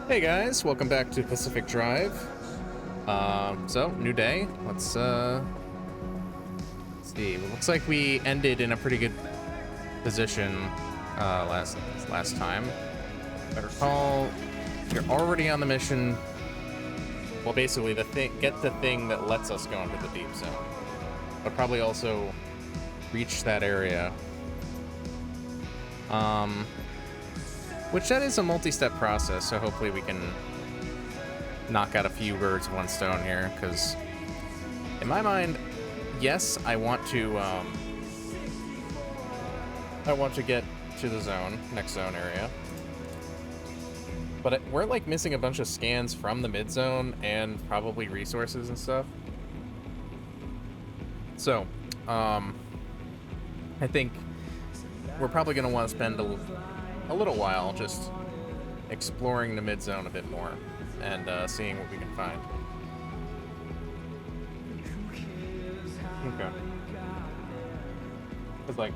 Hey guys, welcome back to Pacific Drive. So new day. Let's see. It looks like we ended in a pretty good position last time. If I recall, you're already on the mission. Well, basically get the thing that lets us go into the deep zone, but probably also reach that area. Which that is a multi-step process, so hopefully we can knock out a few birds with one stone here, because in my mind, yes, I want to get to the next zone area, but we're like missing a bunch of scans from the mid zone and probably resources and stuff. So, I think we're probably going to want to spend a little while just exploring the mid zone a bit more and seeing what we can find. Okay. It's like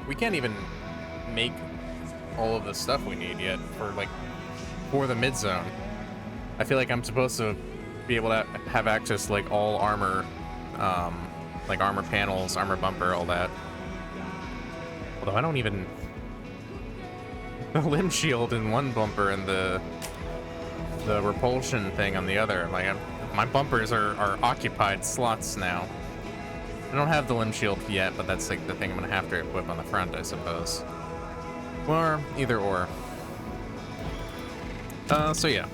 we can't even make all of the stuff we need yet for the mid zone. I feel like I'm supposed to be able to have access to like all armor, like armor panels, armor bumper, all that. Although I don't even... The limb shield in one bumper and the repulsion thing on the other. Like, my bumpers are occupied slots now. I don't have the limb shield yet, but that's like the thing I'm gonna have to equip on the front, I suppose. Or either or. So yeah.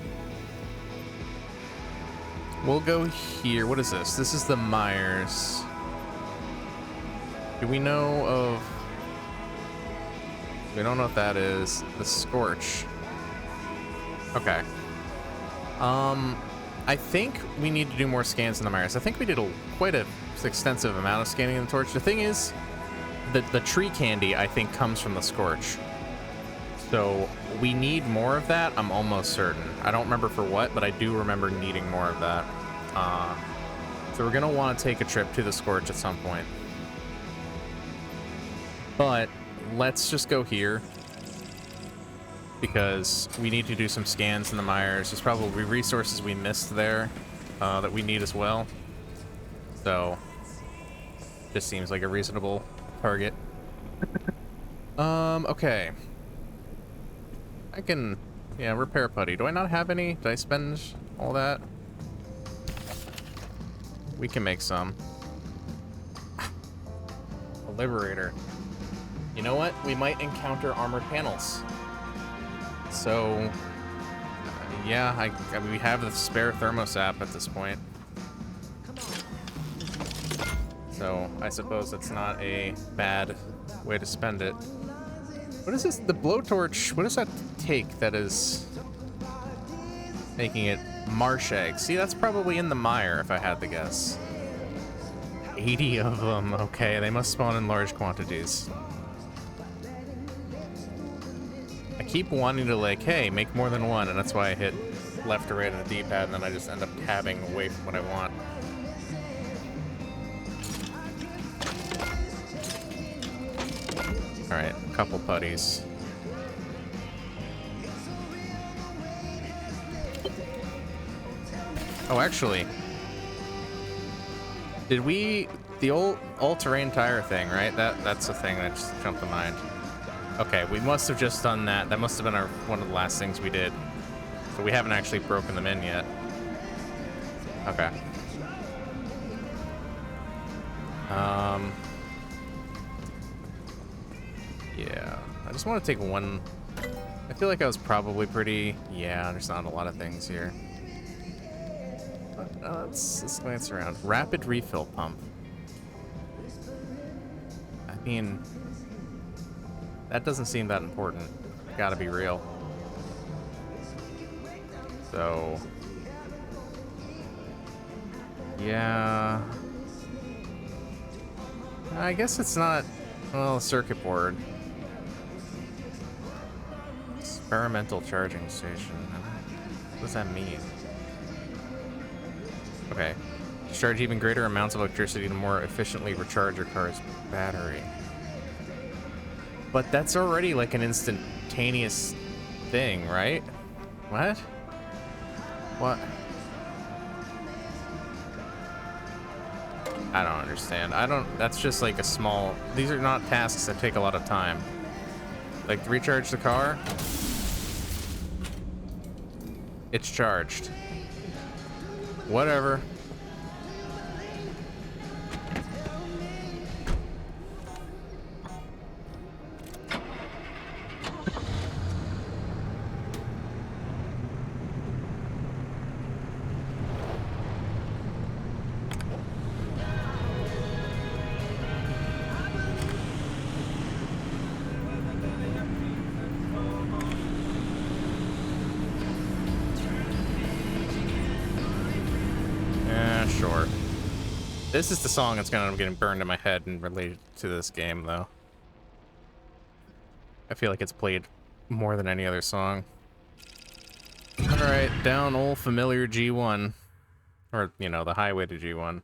We'll go here. What is this? This is the Myers. Do we know of... We don't know what that is. The Scorch. Okay. I think we need to do more scans in the Myers. I think we did quite a extensive amount of scanning in the Torch. The thing is, the tree candy, I think, comes from the Scorch. So we need more of that, I'm almost certain. I don't remember for what, but I do remember needing more of that. So we're going to want to take a trip to the Scorch at some point. But let's just go here, because we need to do some scans in the Myers. There's probably resources we missed there that we need as well. So this seems like a reasonable target. Okay. I can, yeah, repair putty. Do I not have any? Did I spend all that? We can make some. A Liberator. You know what? We might encounter armored panels. So, yeah, I mean, we have the spare thermosap at this point. So, I suppose it's not a bad way to spend it. What is this? The blowtorch, what does that take that is making it marsh eggs? See, that's probably in the mire, if I had to guess. 80 of them. Okay, they must spawn in large quantities. I keep wanting to, like, hey, make more than one, and that's why I hit left or right on the D-pad, and then I just end up tabbing away from what I want. Alright, a couple putties. Oh, actually, did we... The old all-terrain tire thing, right? That's the thing that just jumped to mind. Okay, we must have just done that. That must have been one of the last things we did. So we haven't actually broken them in yet. Okay. Yeah. I just want to take one... I feel like I was probably pretty... Yeah, there's not a lot of things here. But, let's glance around. Rapid refill pump. I mean... That doesn't seem that important. Gotta be real. So... Yeah... I guess it's not... Well, a circuit board. Experimental charging station. What does that mean? Okay. Discharge even greater amounts of electricity to more efficiently recharge your car's battery. But that's already like an instantaneous thing, right? What? What? I don't understand. That's just like a small, these are not tasks that take a lot of time. Like, recharge the car. It's charged. Whatever. Sure. This is the song that's gonna end up getting burned in my head and related to this game, though. I feel like it's played more than any other song. Alright, down old familiar G1. Or, you know, the highway to G1.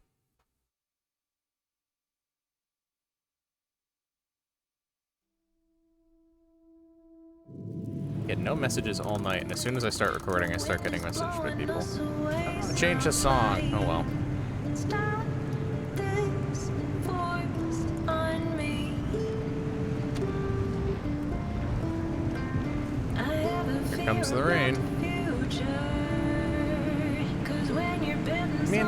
Get no messages all night, and as soon as I start recording, I start getting messages by people. I changed the song. Oh well. Here comes the rain. I mean,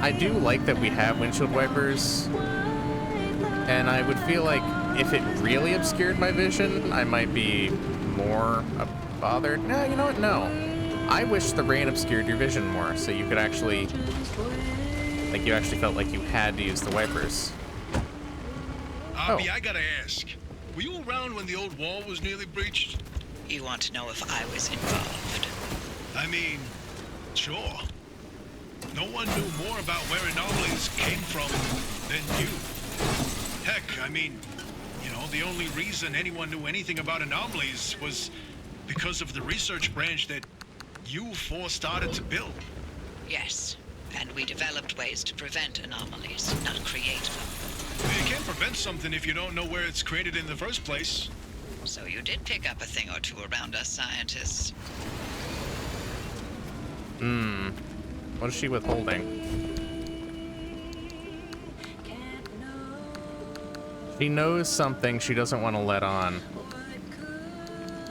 I do like that we have windshield wipers, and I would feel like if it really obscured my vision, I might be more bothered. No, you know what? No. I wish the rain obscured your vision more, so you could actually, like, you actually felt like you had to use the wipers. Abby, I gotta ask, were you around when the old wall was nearly breached? You want to know if I was involved? I mean, sure. No one knew more about where anomalies came from than you. Heck, I mean, you know, the only reason anyone knew anything about anomalies was because of the research branch that you four started to build. Yes, and we developed ways to prevent anomalies, not create them. You can't prevent something if you don't know where it's created in the first place. So you did pick up a thing or two around us scientists. What is she withholding? She knows something she doesn't want to let on.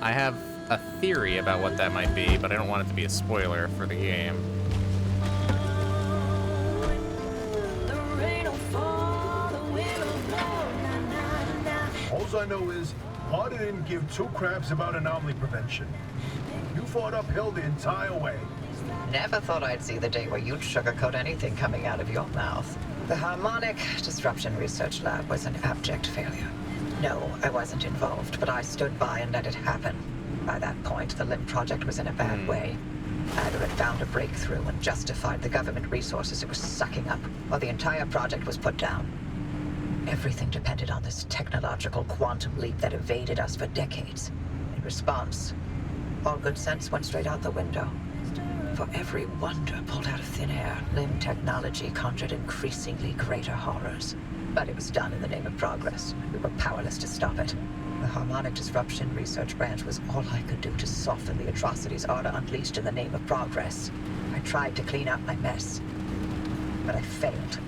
I have a theory about what that might be, but I don't want it to be a spoiler for the game. All I know is Harder didn't give two craps about anomaly prevention. You fought uphill the entire way. Never thought I'd see the day where you'd sugarcoat anything coming out of your mouth. The Harmonic Disruption Research Lab was an abject failure. No, I wasn't involved, but I stood by and let it happen. By that point, the LIM project was in a bad way. Either it found a breakthrough and justified the government resources it was sucking up, or the entire project was put down. Everything depended on this technological quantum leap that evaded us for decades. In response, all good sense went straight out the window. For every wonder pulled out of thin air, LIM technology conjured increasingly greater horrors. But it was done in the name of progress. We were powerless to stop it. The Harmonic Disruption Research Branch was all I could do to soften the atrocities Arda unleashed in the name of progress. I tried to clean up my mess, but I failed.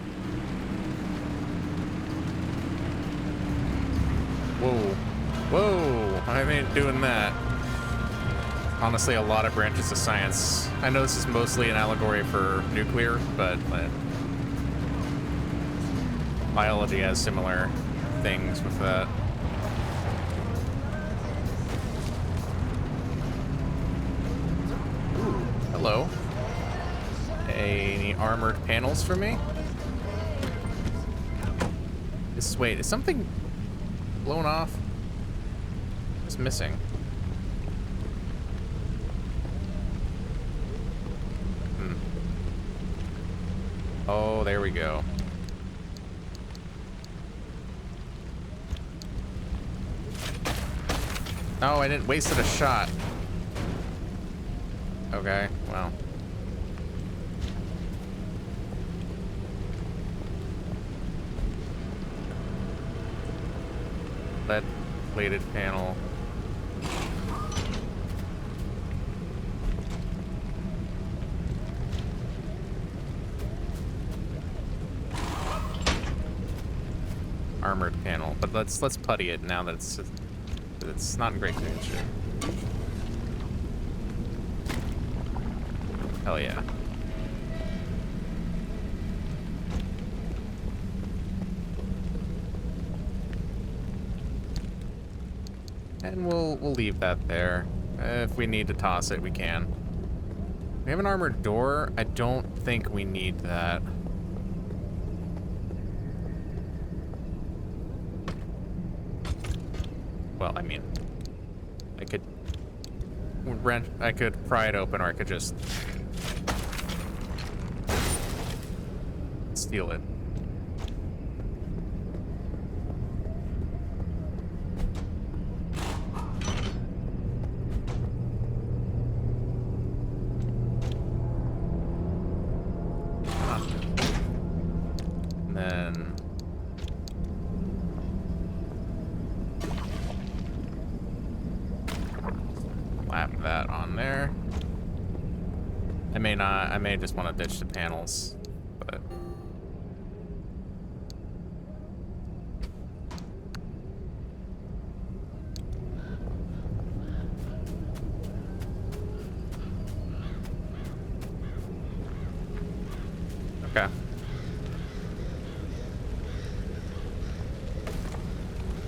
Whoa. Whoa. I ain't doing that. Honestly, a lot of branches of science. I know this is mostly an allegory for nuclear, but biology has similar things with that. Ooh, hello. Any armored panels for me? Wait, is something blown off? It's missing. Oh, there we go. Oh, I didn't wasted a shot. Okay, well. Lead plated panel. armored panel, but let's putty it now that it's not in great condition. Hell yeah. And we'll leave that there. If we need to toss it, we can. We have an armored door. I don't think we need that. Well, I mean, I could pry it open, or I could just steal it. And then slap that on there. I may just want to ditch the panels, but okay.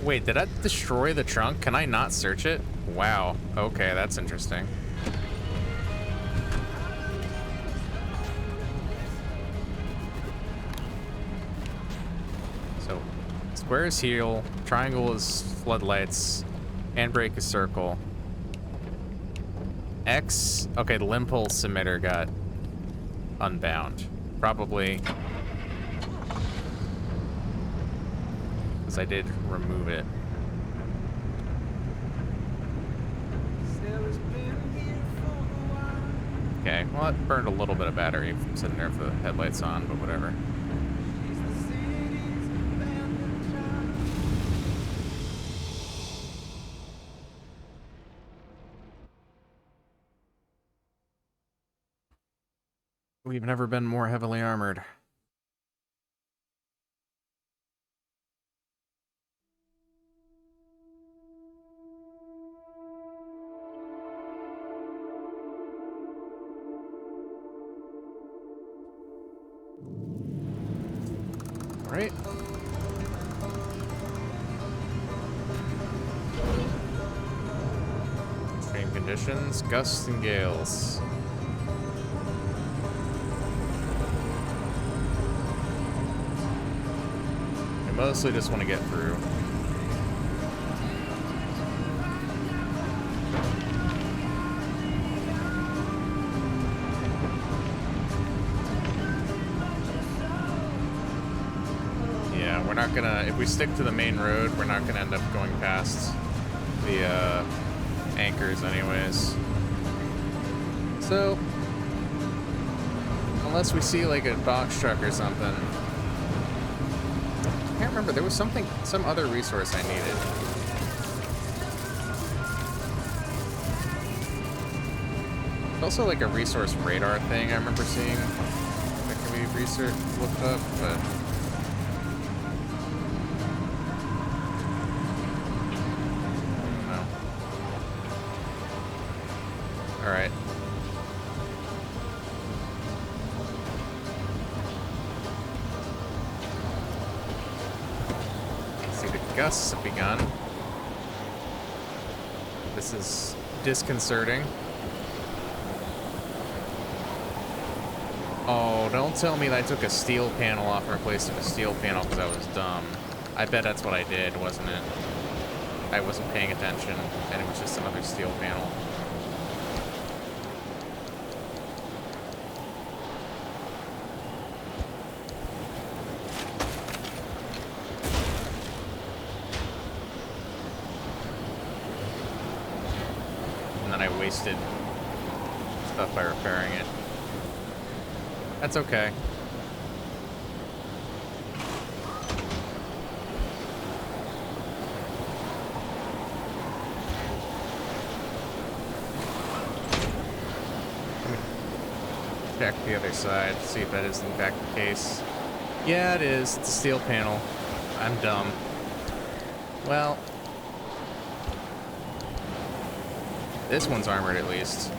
Wait, did that destroy the trunk? Can I not search it? Wow. Okay, that's interesting. So, square is heal, triangle is floodlights, handbrake is circle. X, okay, the limb pulse emitter got unbound. Probably because I did remove it. Okay, well, it burned a little bit of battery from sitting there with the headlights on, but whatever. We've never been more heavily armored. All right. Extreme conditions, gusts and gales. Mostly just want to get through. Yeah, we're not gonna, if we stick to the main road, we're not gonna end up going past the anchors anyways. So, unless we see like a box truck or something. I can't remember, there was some other resource I needed. There's also like a resource radar thing I remember seeing that can be looked up, but I don't know. Alright. Gusts have begun. This is disconcerting. Oh, don't tell me that I took a steel panel off and replaced it with a steel panel because I was dumb. I bet that's what I did, wasn't it? I wasn't paying attention, and it was just another steel panel. Wasted stuff by repairing it. That's okay. Let me check the other side, see if that is in fact the case. Yeah, it is. It's a steel panel. I'm dumb. Well, this one's armored at least.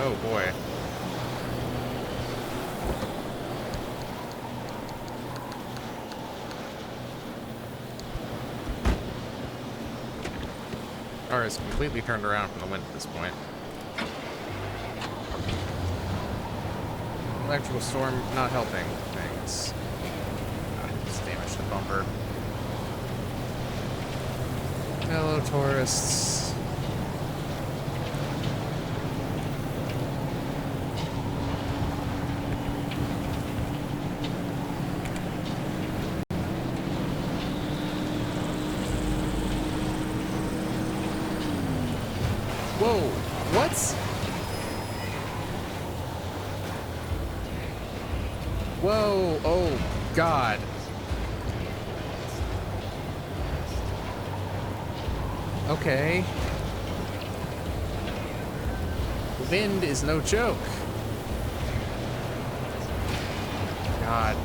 Oh boy. Car is completely turned around from the wind at this point. Electrical storm not helping things. Just damaged the bumper. Hello, tourists. Whoa, what? Whoa, oh God. Okay. The wind is no joke. God.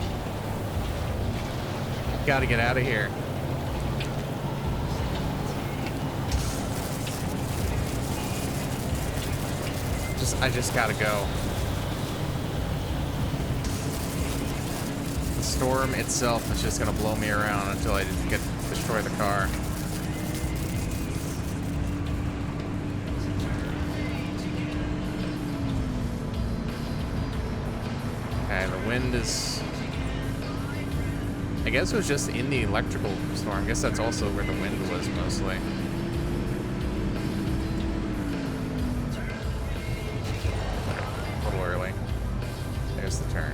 Gotta get out of here. I just gotta go. The storm itself is just gonna blow me around until I destroy the car. Okay, the wind is... I guess it was just in the electrical storm. I guess that's also where the wind was mostly. There's the turn.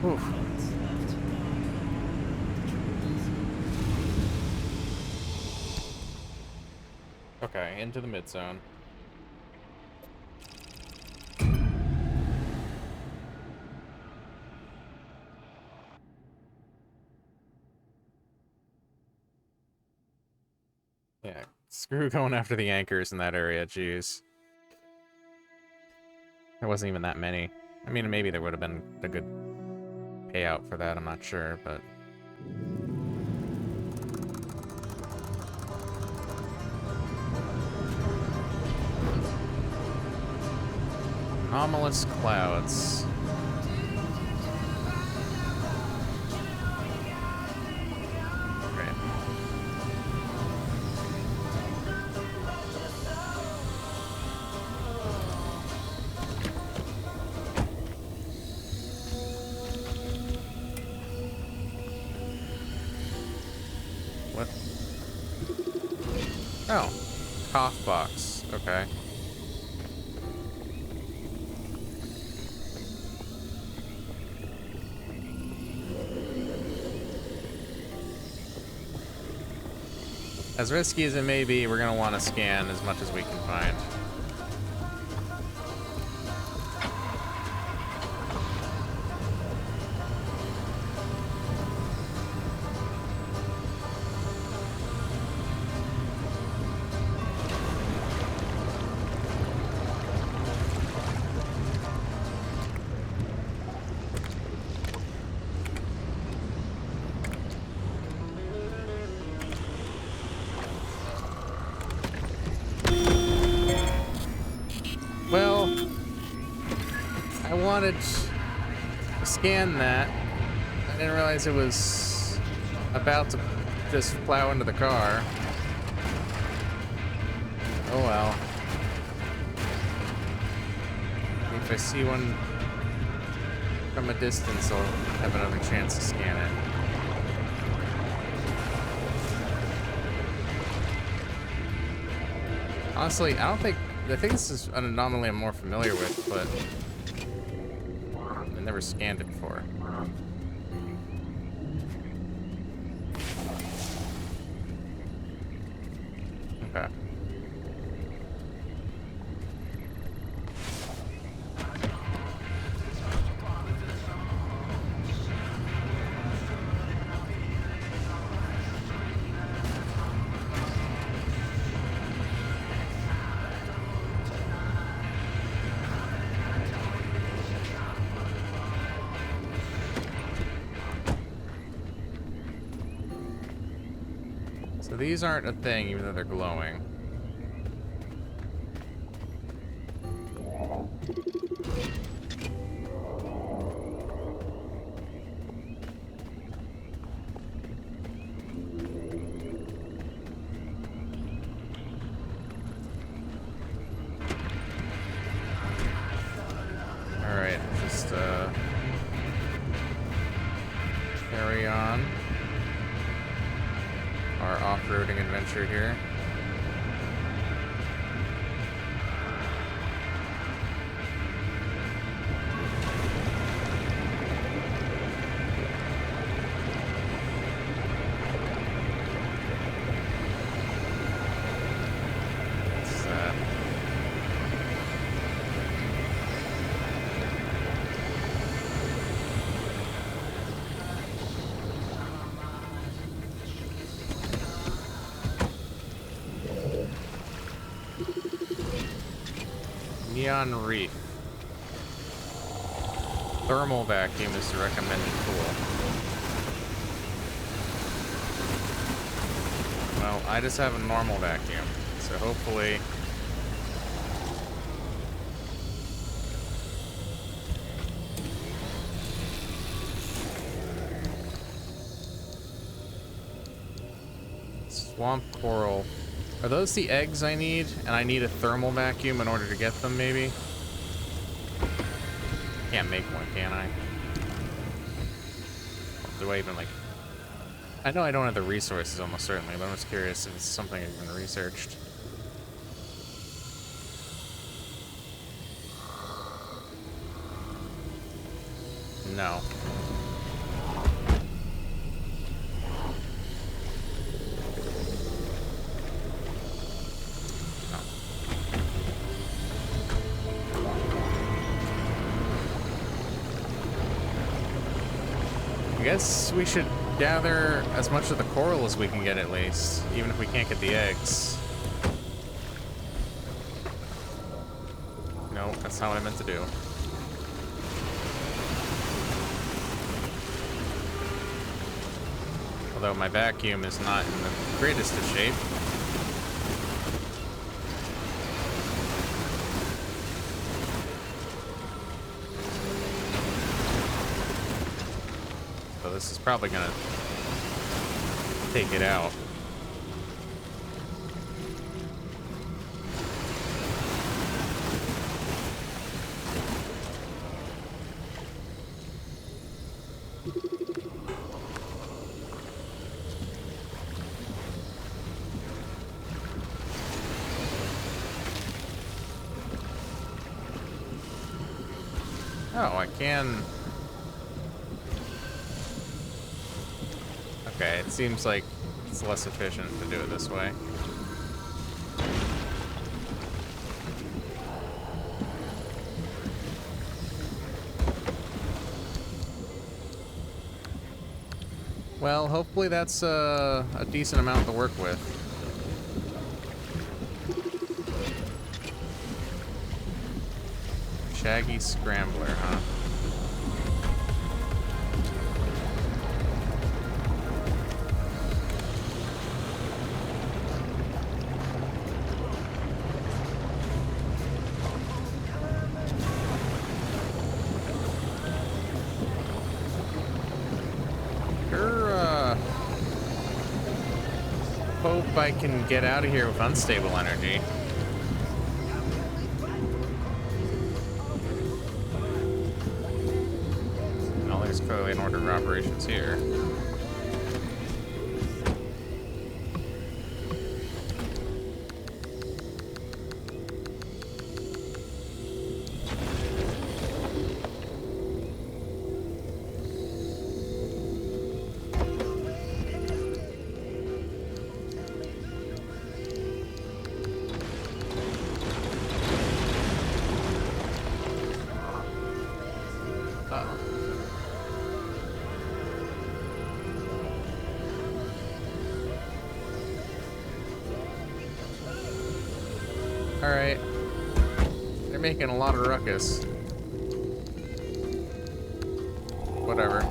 Oof. Okay, into the mid zone. Yeah. Screw going after the anchors in that area, jeez. There wasn't even that many. I mean, maybe there would have been a good payout for that, I'm not sure, but... Anomalous clouds. What? Oh, cough box. Okay. As risky as it may be, we're gonna want to scan as much as we can find. Wanted to scan that. I didn't realize it was about to just plow into the car. Oh well. If I see one from a distance, I'll have another chance to scan it. Honestly, I think this is an anomaly I'm more familiar with, but Never scanned it before. Okay. So these aren't a thing, even though they're glowing. Alright, just carry on our off-roading adventure here. What's that? Neon Reef. Thermal vacuum is the recommended tool. Well, I just have a normal vacuum, so hopefully... Swamp coral. Are those the eggs I need? And I need a thermal vacuum in order to get them, maybe? Can't make one, can I? Do I even, like... I know I don't have the resources, almost certainly, but I'm just curious if it's something I've even researched. No. I guess we should gather as much of the coral as we can get, at least, even if we can't get the eggs. No, that's not what I meant to do. Although my vacuum is not in the greatest of shape. So this is probably gonna take it out. Oh, I can... Okay, it seems like it's less efficient to do it this way. Well, hopefully that's a decent amount to work with. Shaggy Scrambler, huh? Hope I can get out of here with unstable energy. Well, there's clearly an order of operations here. Alright. They're making a lot of ruckus. Whatever.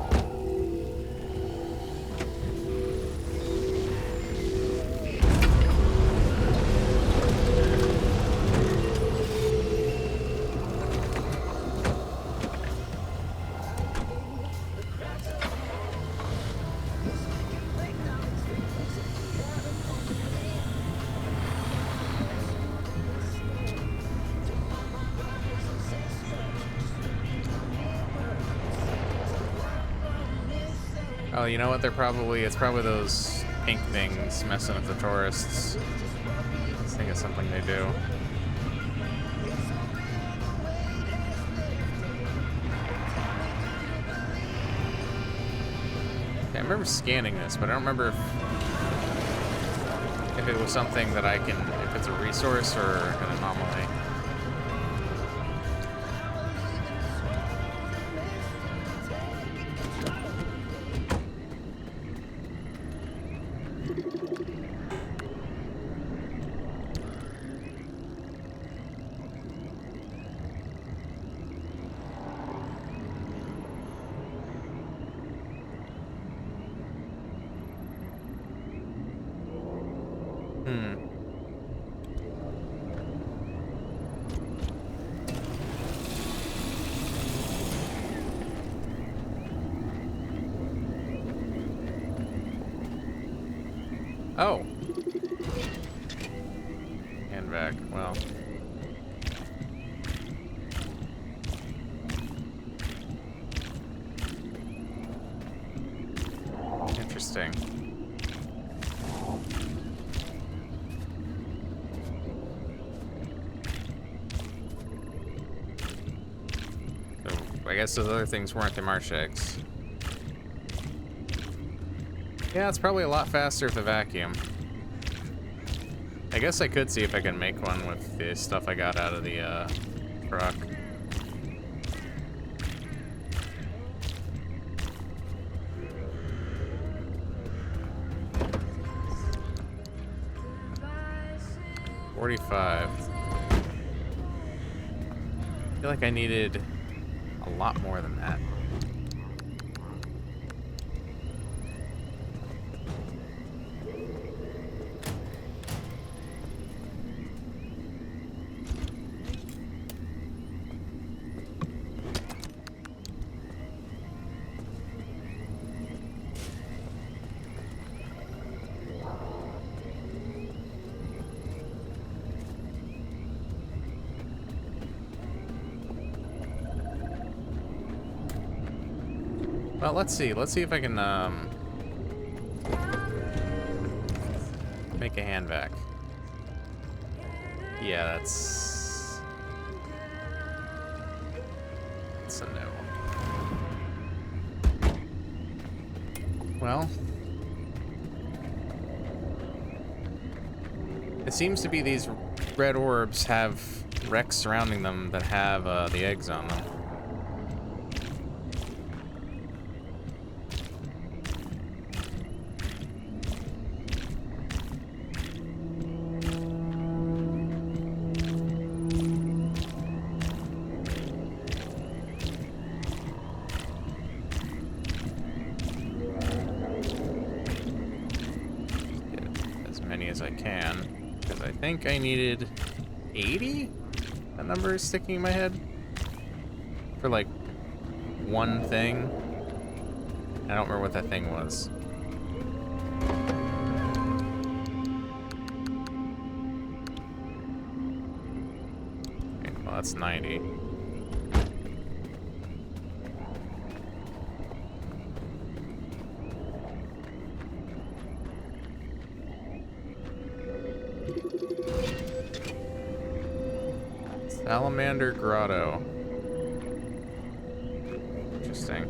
Oh, you know what? It's probably those pink things messing with the tourists. I think it's something they do. Okay, I remember scanning this, but I don't remember if it was something that if it's a resource or an anomaly. Oh. And back. Well. Interesting. So, I guess those other things weren't the marsh eggs. Yeah, it's probably a lot faster with the vacuum. I guess I could see if I can make one with the stuff I got out of the truck. $45. I feel like I needed a lot more than that. Well, let's see. Let's see if I can make a hand vac. Yeah, that's a no. Well, it seems to be these red orbs have wrecks surrounding them that have the eggs on them. As I can, because I think I needed 80? That number is sticking in my head for like one thing. I don't remember what that thing was. Okay, well, that's 90. Salamander Grotto. Interesting.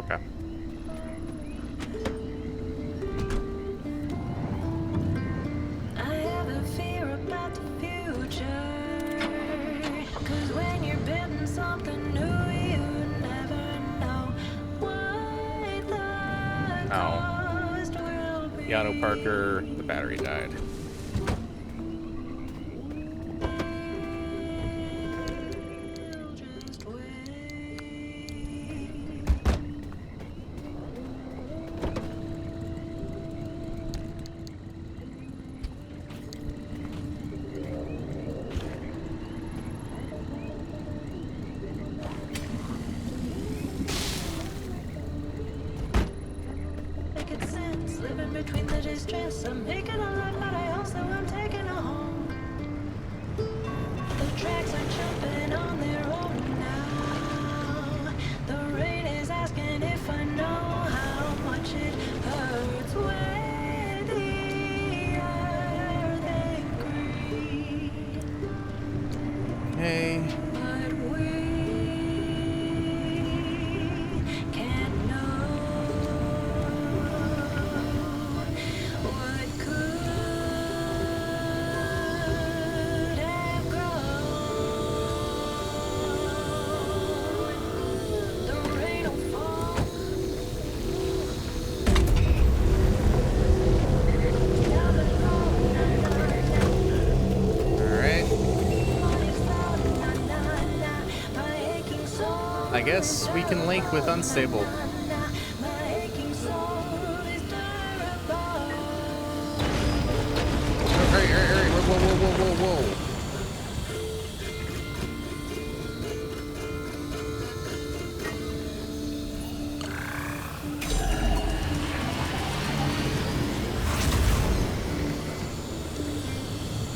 Okay. 'cause when you're building something new, you never know what the cost will be. Yano Parker, the battery died. Just wait. Making sense, living between the distress. I'm making a lot, but I also am taking a home. The tracks are jumping on their own now. The rain is asking if I know how much it hurts when the earth ain't green. Hey. But we can't know what could have grown. The rain will fall. Down the road, All right. morning's loud, my aching soul. I guess we can link with Unstable. My aching soul is durable. Hey, whoa, whoa, whoa, whoa, whoa.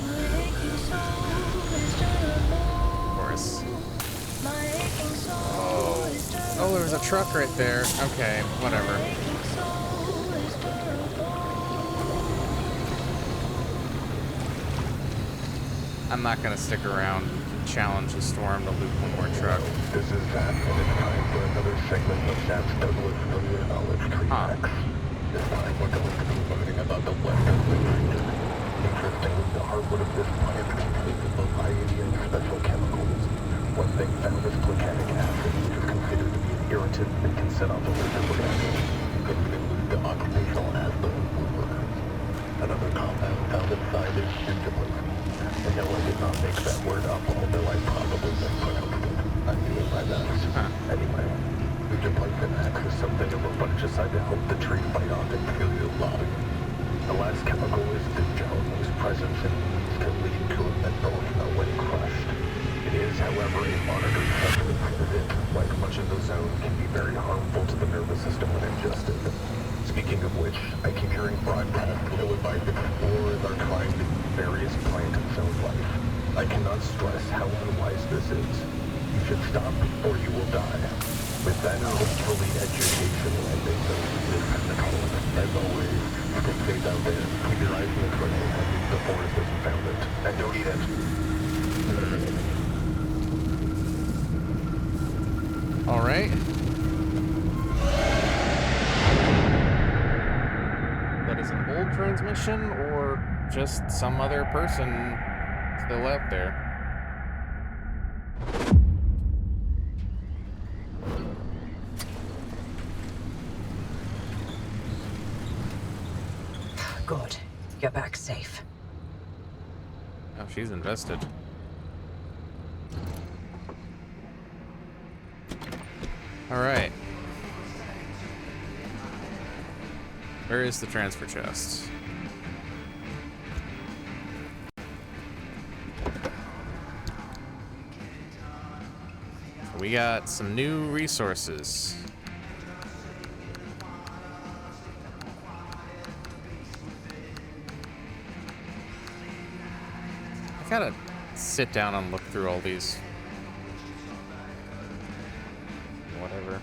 My aching soul is durable. Of course. My aching soul is durable. Oh, there was a truck right there. Okay, whatever. My aching soul is durable. I'm not gonna stick around and challenge the storm to loot one more truck. This is Zach, and it's time for another segment of Zach's Douglas Familiar Knowledge Tree Huh. Facts. This time we're going to be learning about the Western Winter. Interestingly, the heartwood of this plant contains a variety of special chemicals. One thing found is glycanic acid, which is considered to be an irritant and can set off a liver acid. You can even lose the occupational asthma in woodworkers. Another compound found inside is gingerblazine. And no, I did not make that word up, although I probably mispronounced it. I'm doing my best. Anyway, gingerblazine acts as something of a fungicide to help the tree fight off inferior lobby. The last chemical is digital, whose presence in weeds can lead to a menthol smell when crushed. It is, however, a monitored substance that it, like much of the zone, can be very harmful to the nervous system when ingested. Speaking of which, I keep hearing broadcasts ill-advised explorers are trying to various plant and zone life. I cannot stress how unwise this is. You should stop or you will die. With that hopefully educational ending, this is the call. As always, stay safe out there. Keep your eyes on the trail and leave the forest as you found it. And don't eat it. All right. That is an old transmission or just some other person still out there. Good. You're back safe. Oh, she's invested. All right. Where is the transfer chest? We got some new resources. I gotta sit down and look through all these. Whatever.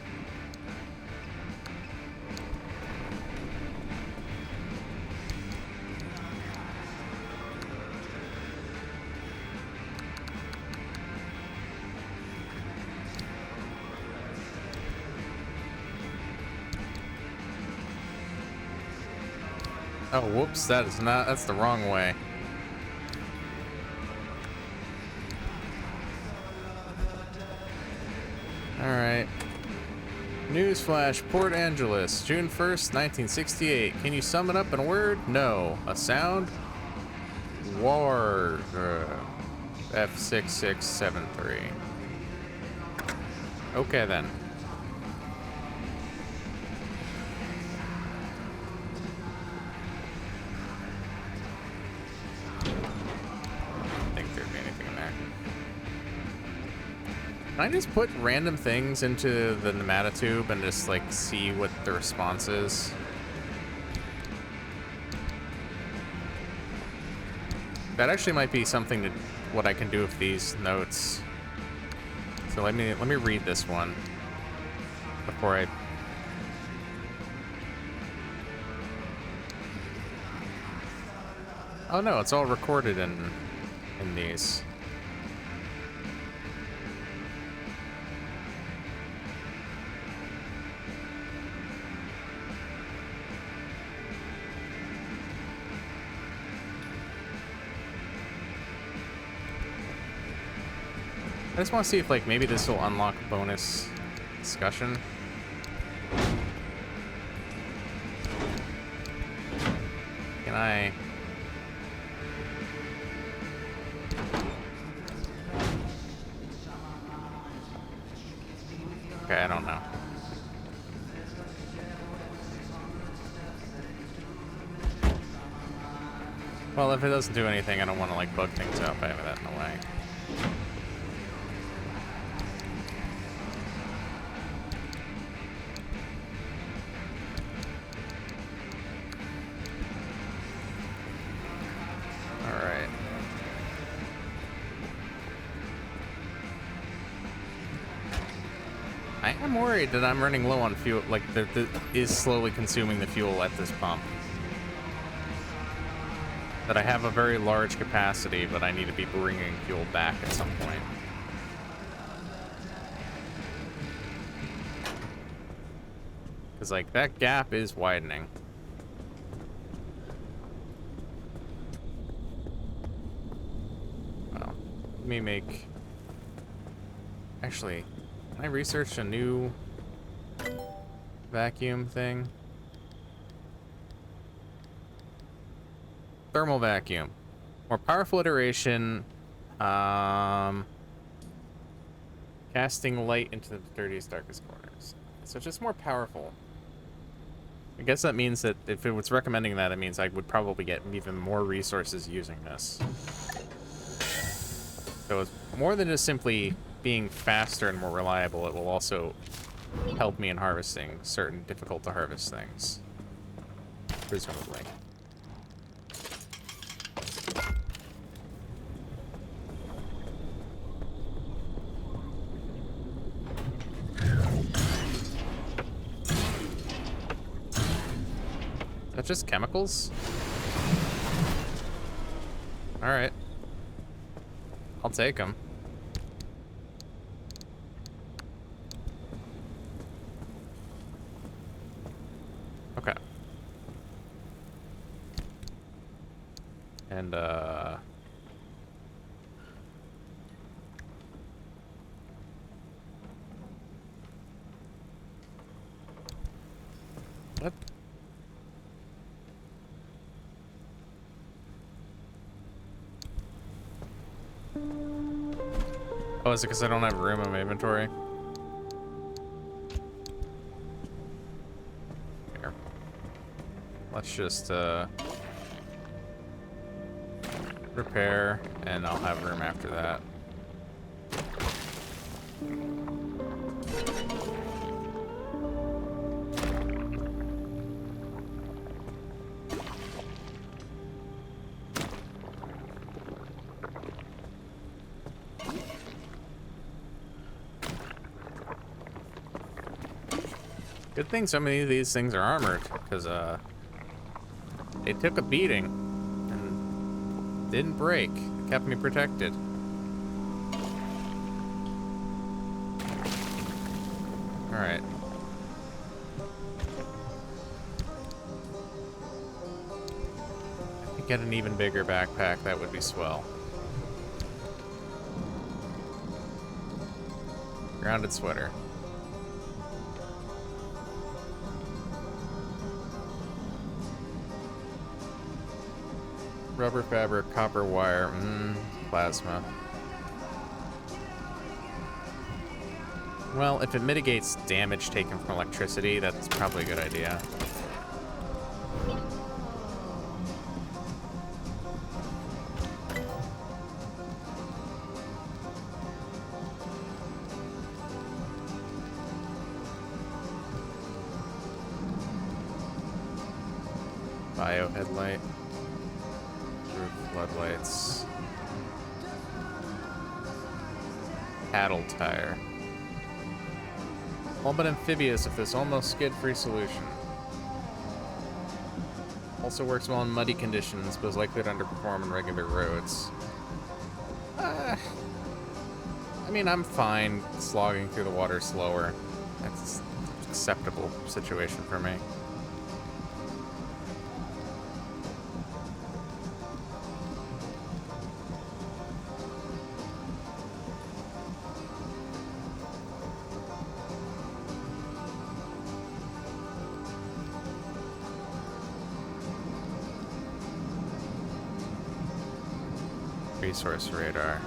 Oh, whoops, that's the wrong way. Alright. Newsflash, Port Angeles, June 1st, 1968. Can you sum it up in a word? No. A sound? War. F6673. Okay then. Can I just put random things into the nematotube and just like see what the response is? That actually might be something that what I can do with these notes. So let me read this one before I. Oh no, it's all recorded in these. I just want to see if, like, maybe this will unlock bonus discussion. Can I... Okay, I don't know. Well, if it doesn't do anything, I don't want to, like, bug things up. I have that in the way. I'm worried that I'm running low on fuel, like, that is slowly consuming the fuel at this pump. That I have a very large capacity, but I need to be bringing fuel back at some point. Because, like, that gap is widening. Well, let me make... Actually... Can I research a new vacuum thing? Thermal vacuum. More powerful iteration. Casting light into the dirtiest, darkest corners. So just more powerful. I guess that means that if it was recommending that, it means I would probably get even more resources using this. So it's more than just simply being faster and more reliable, it will also help me in harvesting certain difficult to harvest things. Presumably. Is that just chemicals? Alright. I'll take them. Okay. And, what? Oh, is it because I don't have room in my inventory? Here. Let's just, repair, and I'll have room after that. Good thing so many of these things are armored, because, they took a beating and didn't break. It kept me protected. Alright. I could get an even bigger backpack, that would be swell. Grounded sweater. Rubber fabric, copper wire, plasma. Well, if it mitigates damage taken from electricity, that's probably a good idea. Bio headlight. Roof floodlights. Paddle tire. All but amphibious with this almost skid-free solution. Also works well in muddy conditions, but is likely to underperform on regular roads. I mean, I'm fine slogging through the water slower. That's an acceptable situation for me. Resource radar.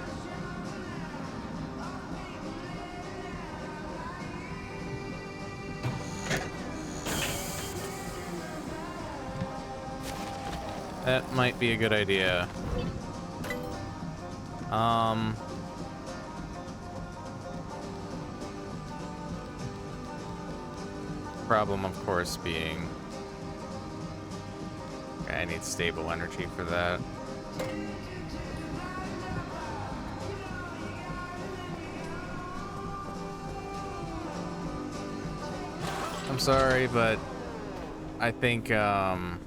That might be a good idea. Problem, of course, being I need stable energy for that. I'm sorry, but I think, yeah,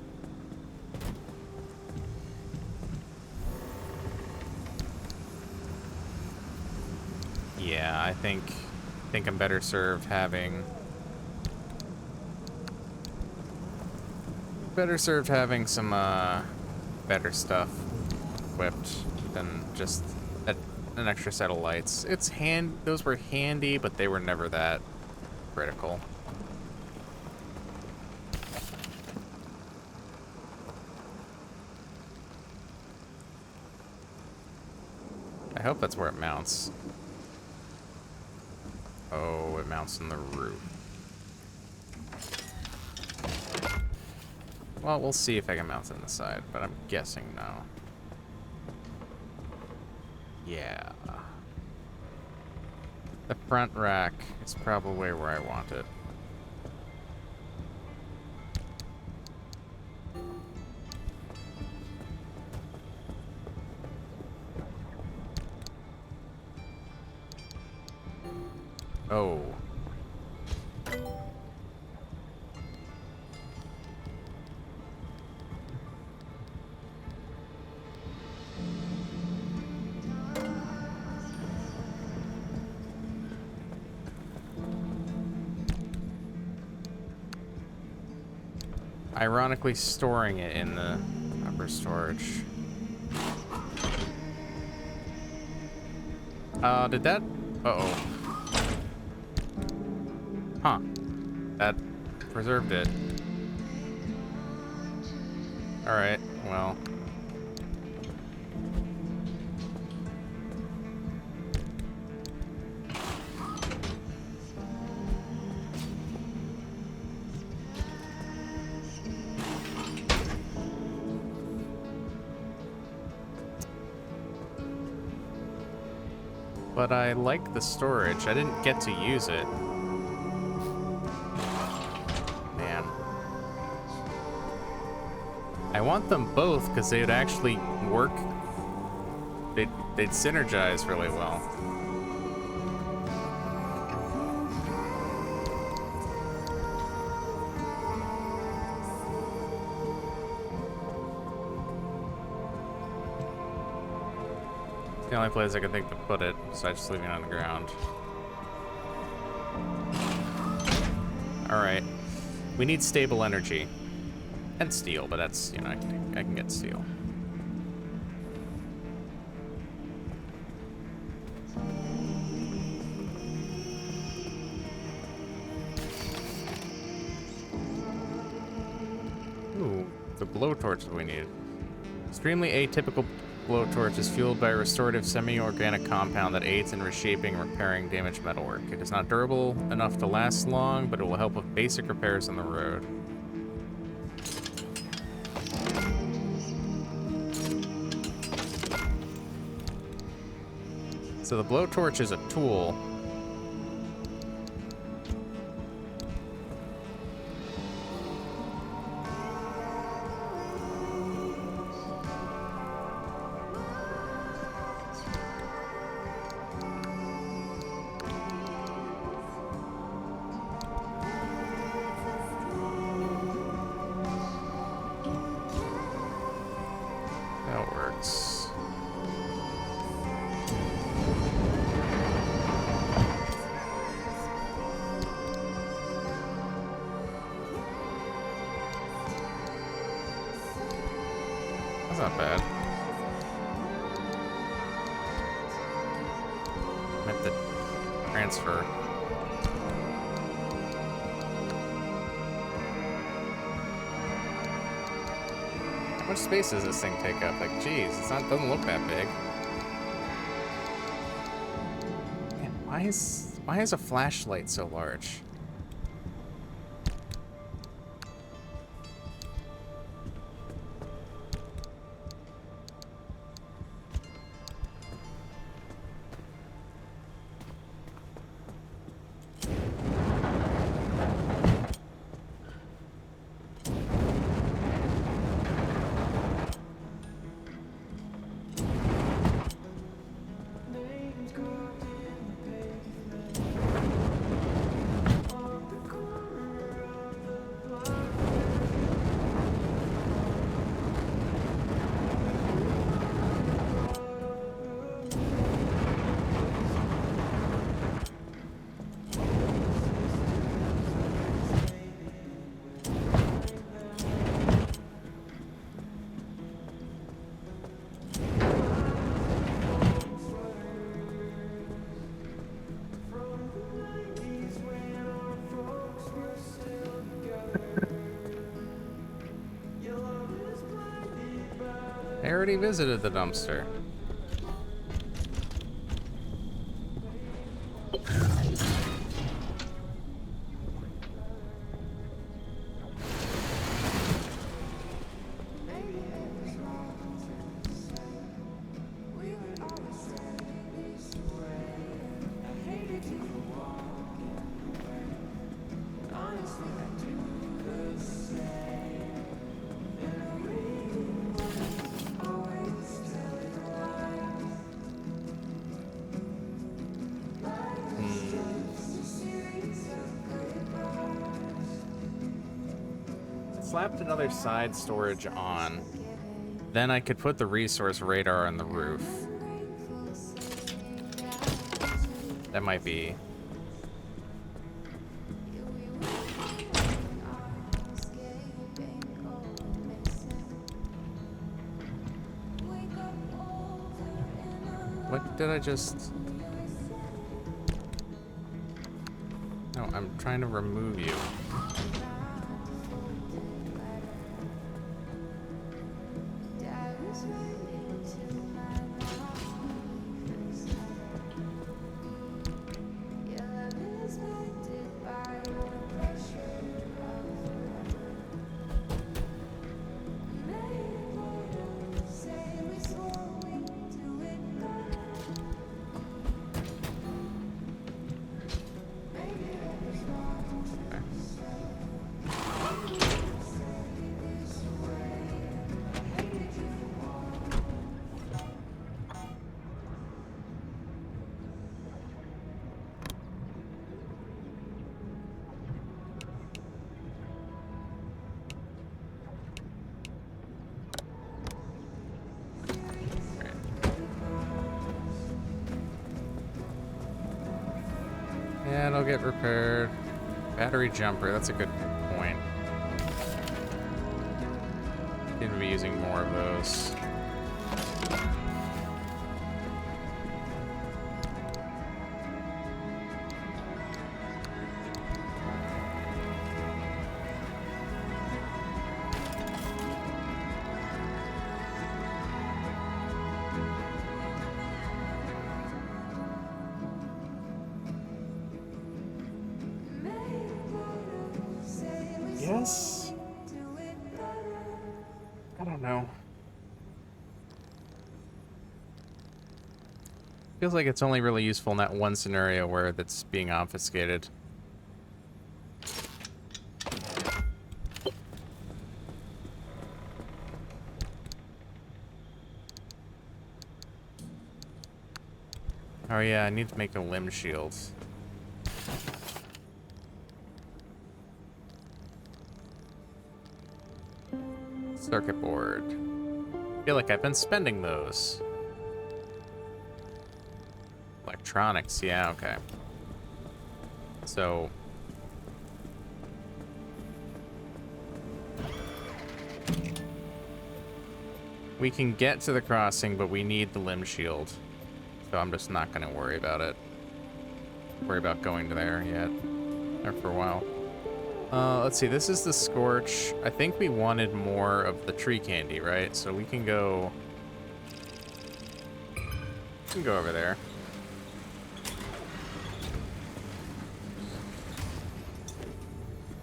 I think I'm better served having some better stuff equipped than just an extra set of lights. Those were handy, but they were never that critical. I hope that's where it mounts. Oh, it mounts in the roof. Well, we'll see if I can mount it on the side, but I'm guessing no. Yeah. The front rack is probably where I want it. Oh. Ironically, storing it in the upper storage. Did that? Uh-oh. Huh. That preserved it. Alright, well. But I like the storage. I didn't get to use it. Man. I want them both because they'd actually work. They'd synergize really well. The only place I could think to put it, besides just leaving it on the ground. Alright. We need stable energy. And steel, but that's, you know, I can get steel. Ooh, the blowtorch that we need. Extremely atypical blowtorch is fueled by a restorative semi-organic compound that aids in reshaping and repairing damaged metalwork. It is not durable enough to last long, but it will help with basic repairs on the road. So the blowtorch is a tool. That works. That's not bad. Meant to transfer. How much space does this thing take up? Like, geez, doesn't look that big. Man, why is a flashlight so large? I already visited the dumpster. Slapped another side storage on. Then I could put the resource radar on the roof. That might be... What did I just... No, I'm trying to remove you. Yeah, it'll get repaired. Battery jumper, that's a good point. Seem to be using more of those. else? I don't know. Feels like it's only really useful in that one scenario where that's being obfuscated. Oh yeah, I need to make a limb shield. Circuit board. Feel like I've been spending those. Electronics, yeah, okay. So we can get to the crossing, but we need the limb shield. So I'm just not gonna worry about it. Worry about going to there yet. Or for a while. Let's see, this is the Scorch. I think we wanted more of the tree candy, right? So we can go... We can go over there.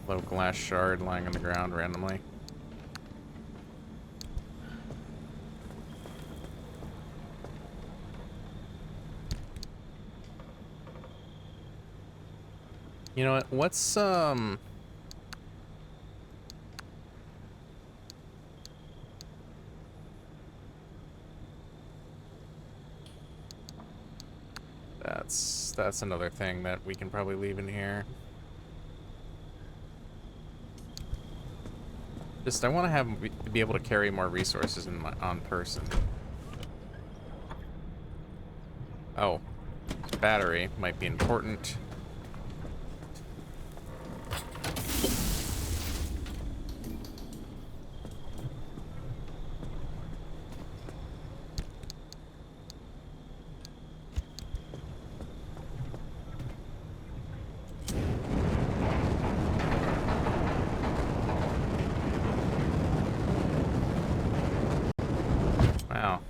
Low glass shard lying on the ground randomly. You know what? What's that's another thing that we can probably leave in here. Just I want to have be able to carry more resources in my on person. Oh, battery might be important. Wow,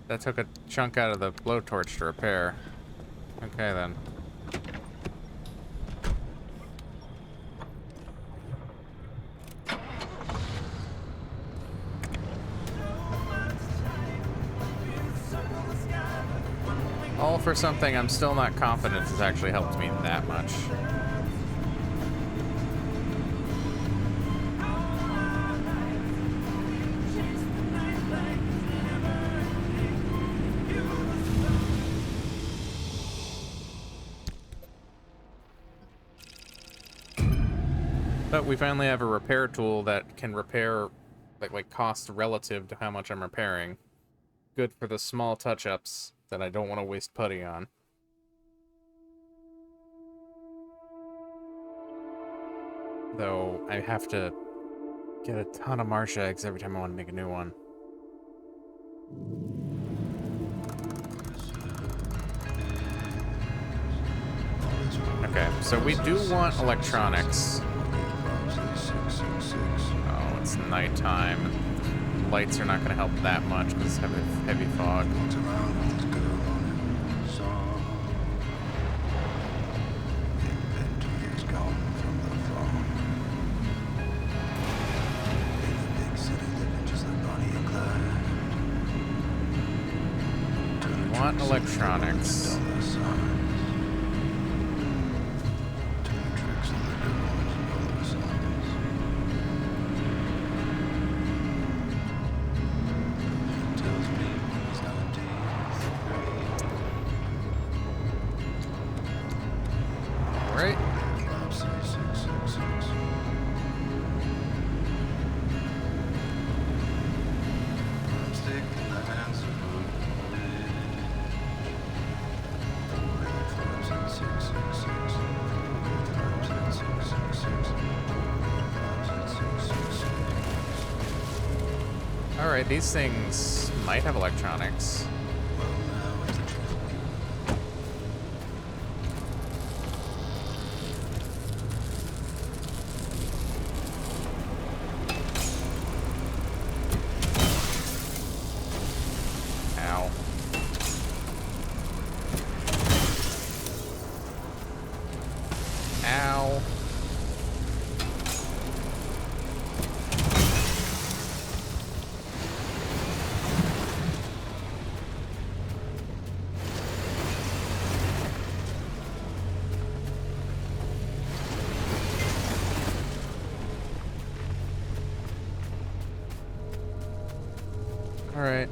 that took a chunk out of the blowtorch to repair. Okay then. All for something I'm still not confident has actually helped me that much. But we finally have a repair tool that can repair, like cost relative to how much I'm repairing. Good for the small touch-ups that I don't want to waste putty on. Though I have to get a ton of marsh eggs every time I want to make a new one. Okay, so we do want electronics. Oh, it's nighttime. Lights are not going to help that much because it's heavy fog. We want electronics. Right. All right, these things might have electronics. Ow. right.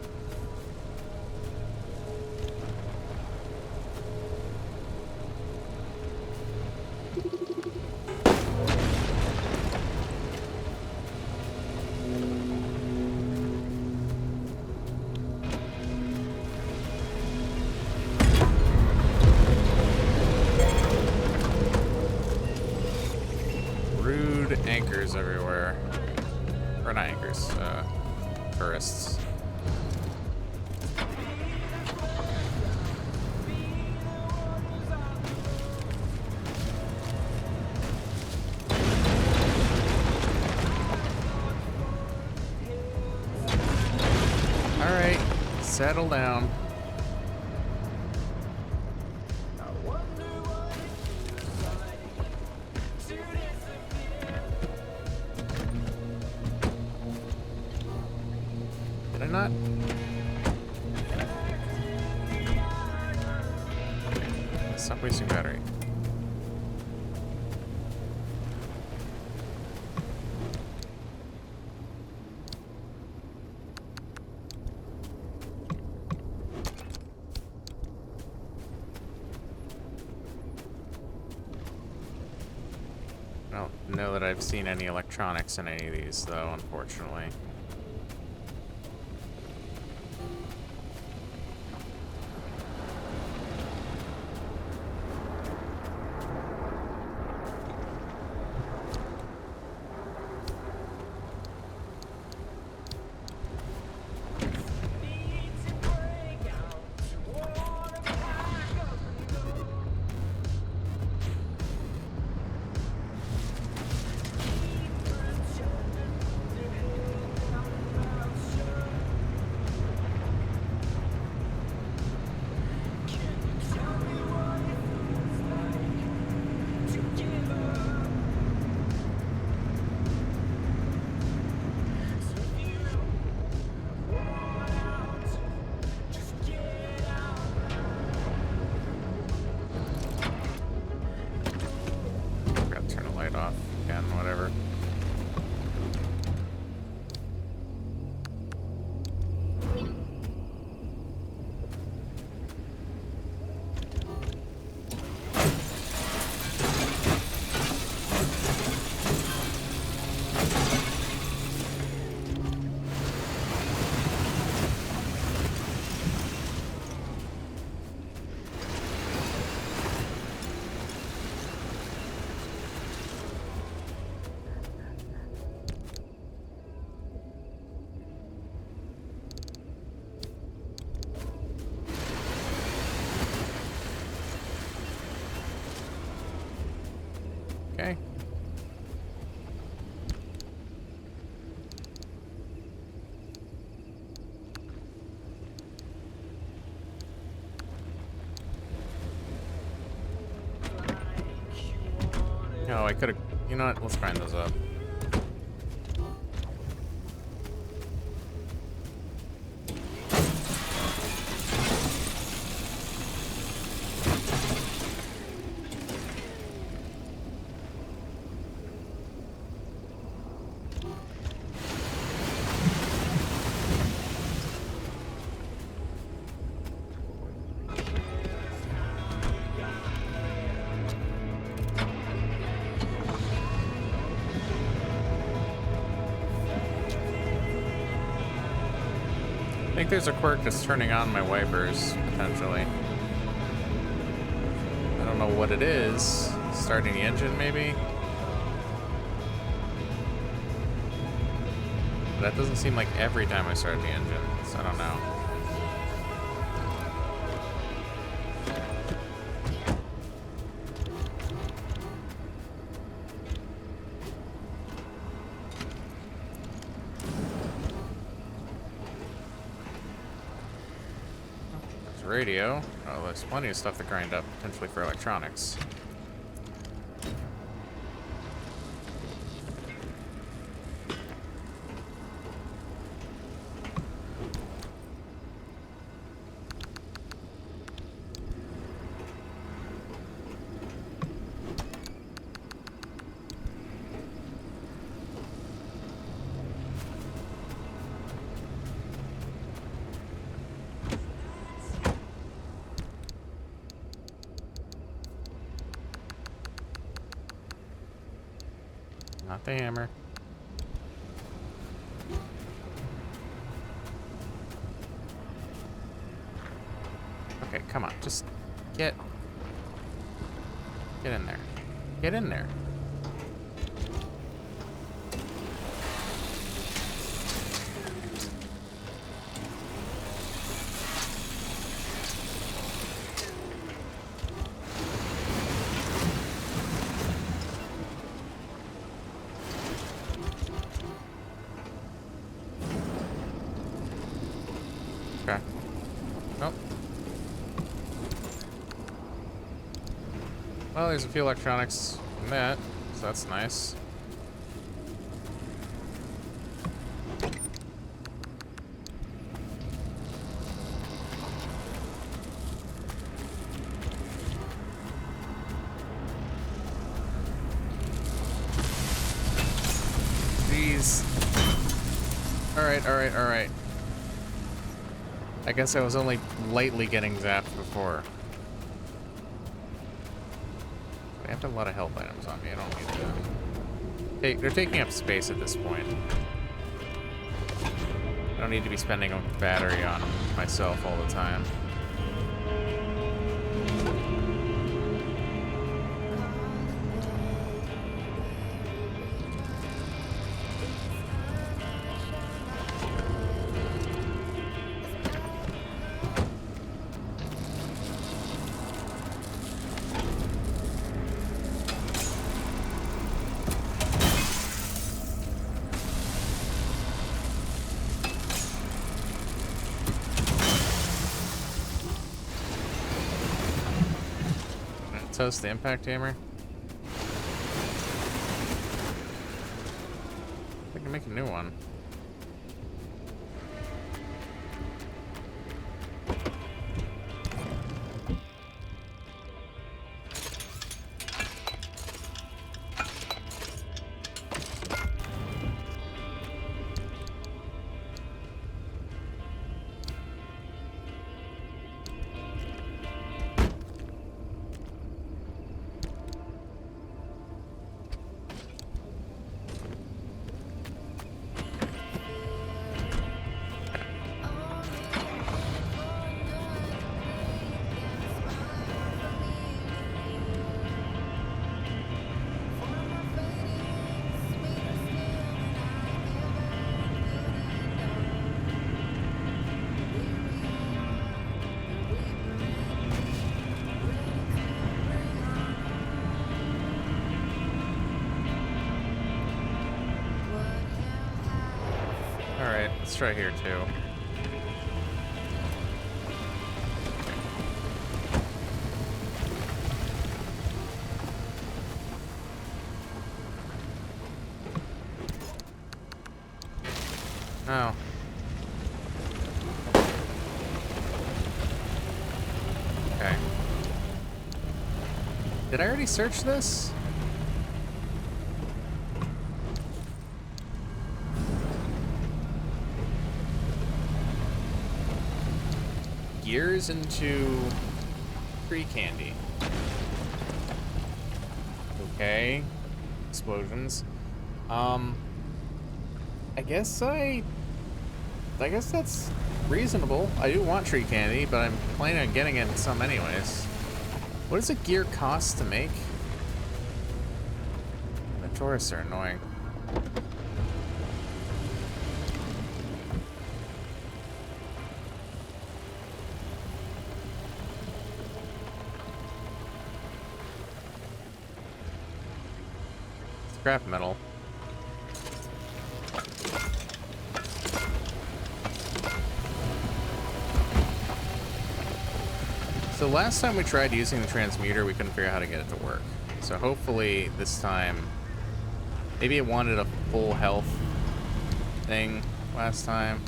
Rude anchors everywhere. Or not anchors, tourists. Alright, settle down. Did I not? Stop wasting battery. I don't know that I've seen any electronics in any of these, though, unfortunately. Gotta turn the light off again, whatever. Okay. No, I could have. You know what? Let's grind those up. I think there's a quirk that's turning on my wipers, potentially. I don't know what it is. Starting the engine, maybe? But that doesn't seem like every time I start the engine, so I don't know. Radio. Oh, there's plenty of stuff to grind up, potentially for electronics. Not the hammer. Okay, come on. Just get in there. Get in there. Okay. Nope. Well, there's a few electronics in that, so that's nice. Jeez. Alright, alright, alright. I guess I was only lightly getting zapped before. I have a lot of health items on me. I don't need them. Hey, they're taking up space at this point. I don't need to be spending a battery on myself all the time. Toast the impact hammer. I can make a new one. Alright, let's try here too. Oh. Okay. Did I already search this? Gears into tree candy. Okay. Explosions. I guess that's reasonable. I do want tree candy, but I'm planning on getting it some anyways. What does a gear cost to make? The tourists are annoying. Scrap metal. So last time we tried using the transmuter, we couldn't figure out how to get it to work. So hopefully this time, maybe it wanted a full health thing last time.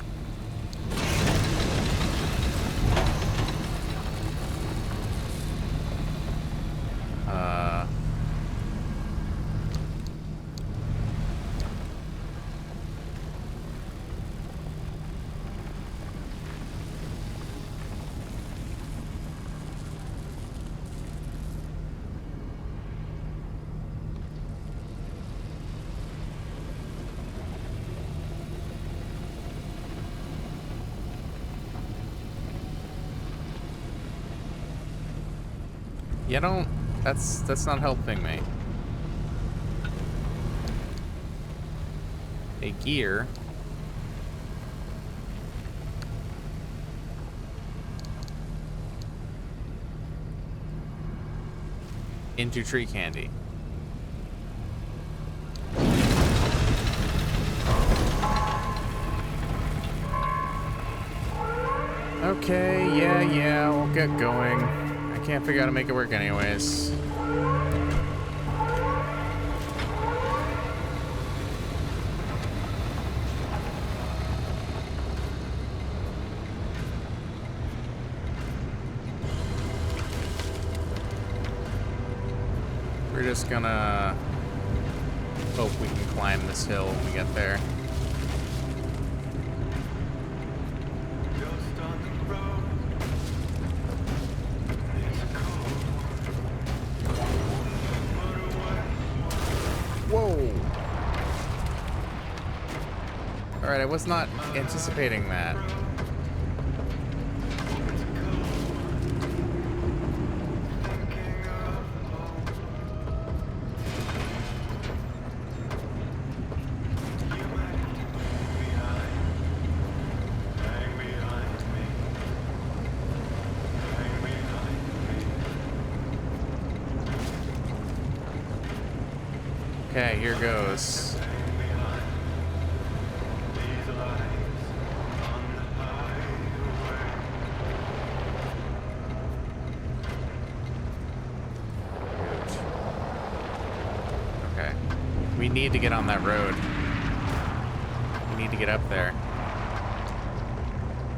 You don't... That's not helping me. A gear. Into tree candy. Okay, yeah, we'll get going. I can't figure out how to make it work anyways. We're just gonna hope we can climb this hill when we get there. Whoa! Alright, I was not anticipating that. Okay, here goes. Okay. We need to get on that road. We need to get up there.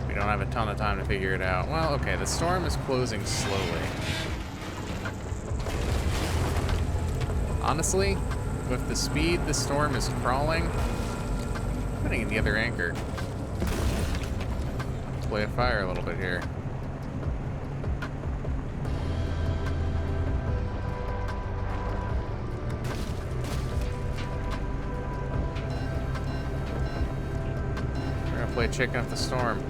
We don't have a ton of time to figure it out. Well, okay, the storm is closing slowly. Honestly, with the speed the storm is crawling, I'm putting in the other anchor. Play a fire a little bit here. We're gonna play chicken up the storm.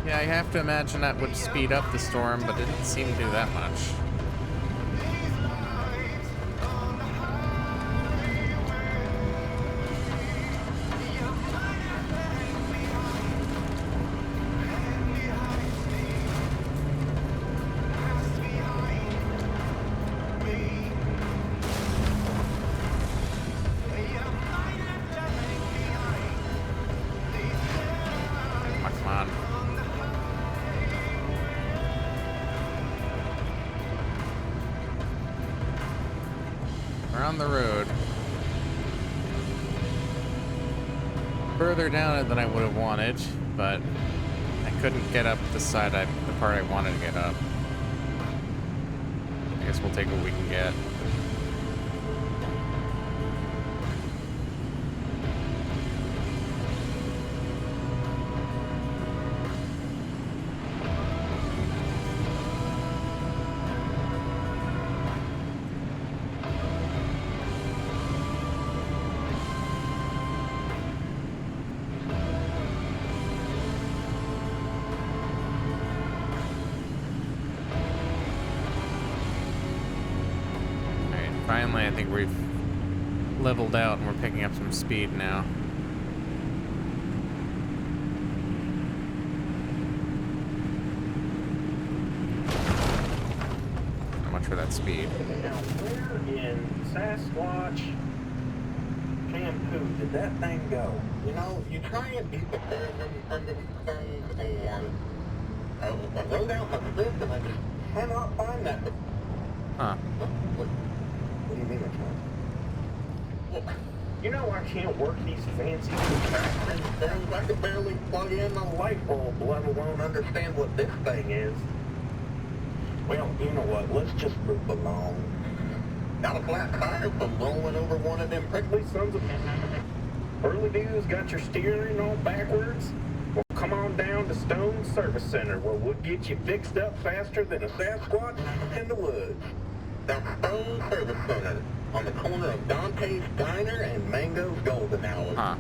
Yeah, I have to imagine that would speed up the storm, but it didn't seem to do that much. Come on. We're on the road. Further down it than I would have wanted, but I couldn't get up the part I wanted to get up. I guess we'll take what we can get. Finally, I think we've leveled out and we're picking up some speed now. How much for that speed? Now, where in Sasquatch shampoo did that thing go? You know, you try and beat the person under the sun on a road out like this, and I just cannot find that. Huh. What do you mean, Well, you know I can't work these fancy contraptions things. I can barely plug in a light bulb, let alone understand what this thing is. Well, you know what? Let's just move along. Got a flat tire from rolling over one of them prickly sons of... Early dudes got your steering all backwards? Well, come on down to Stone Service Center where we'll get you fixed up faster than a Sasquatch in the woods. That's Stone Service Center on the corner of Dante's Diner and Mango's Golden Hour. Huh.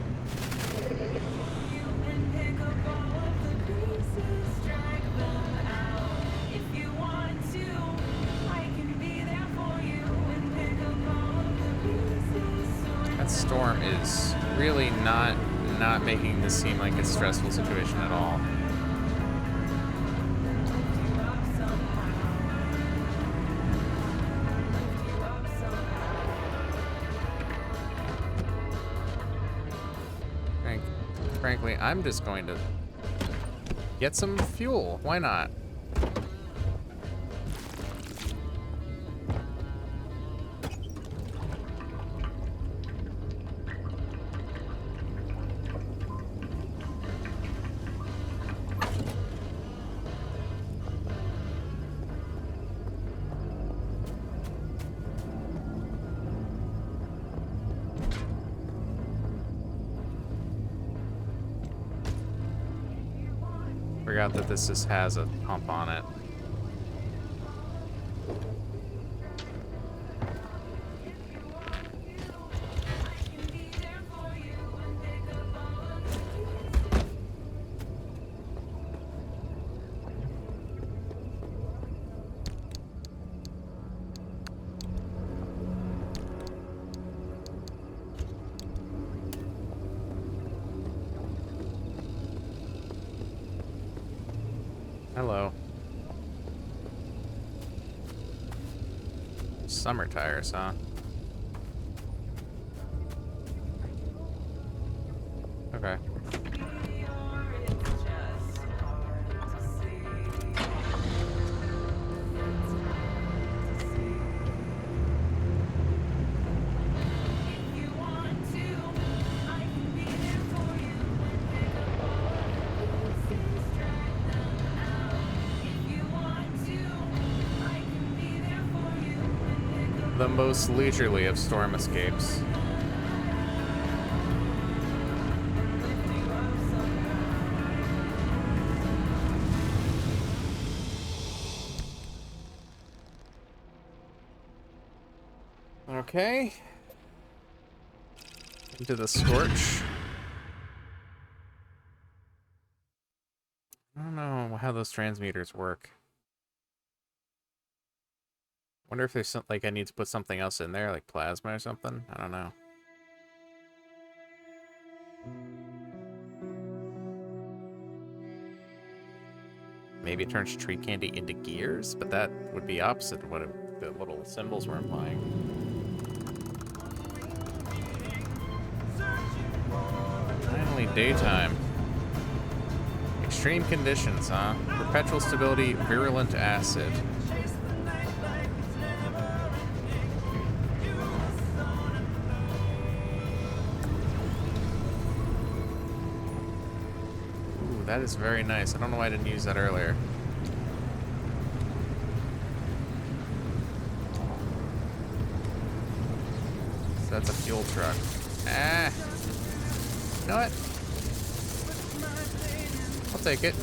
That storm is really not making this seem like a stressful situation at all. Frankly, I'm just going to get some fuel. Why not? Forgot that this just has a pump on it. Hello. Summer tires, huh? Okay. The most leisurely of storm escapes. Okay. Into the Scorch. I don't know how those transmitters work. Wonder if there's something like I need to put something else in there, like plasma or something. I don't know. Maybe it turns tree candy into gears, but that would be opposite of what the little symbols were implying. Finally, daytime. Extreme conditions, huh? Perpetual stability, virulent acid. That is very nice. I don't know why I didn't use that earlier. So that's a fuel truck. Ah! You know what? I'll take it.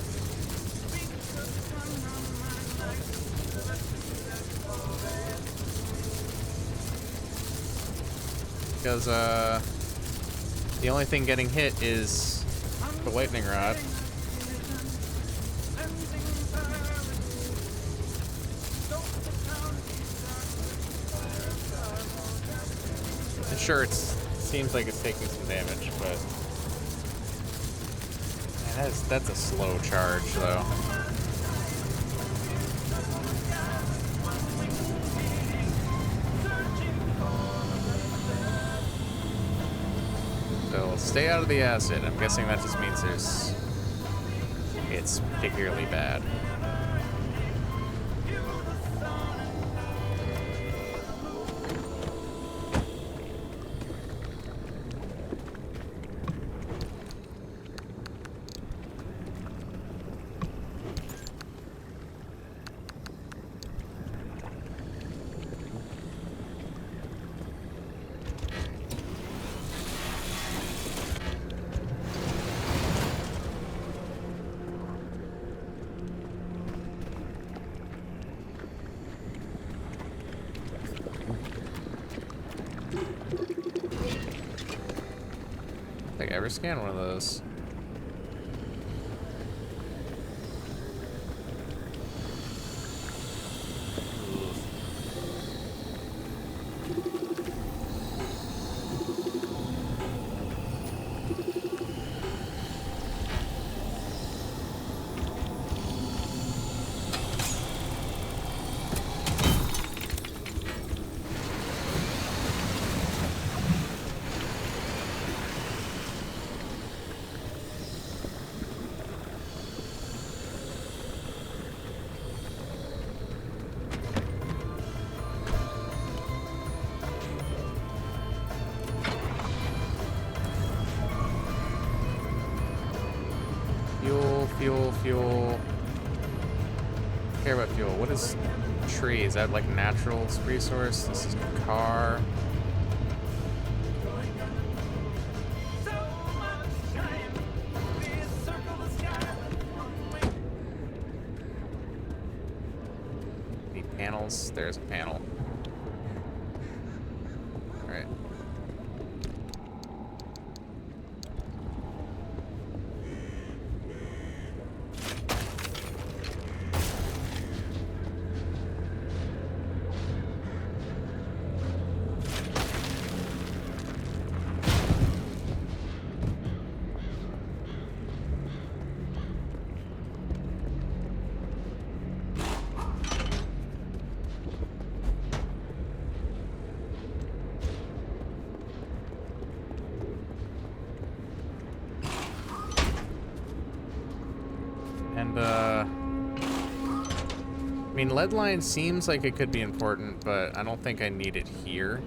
Because, the only thing getting hit is the lightning rod. Sure, it seems like it's taking some damage, but man, that's a slow charge, though. So stay out of the acid. I'm guessing that just means it's particularly bad. think I ever scanned one of those. Fuel. Care about fuel. What is tree? Is that like natural resource? This is car. Need panels. There's a panel. All right. I mean, lead line seems like it could be important, but I don't think I need it here.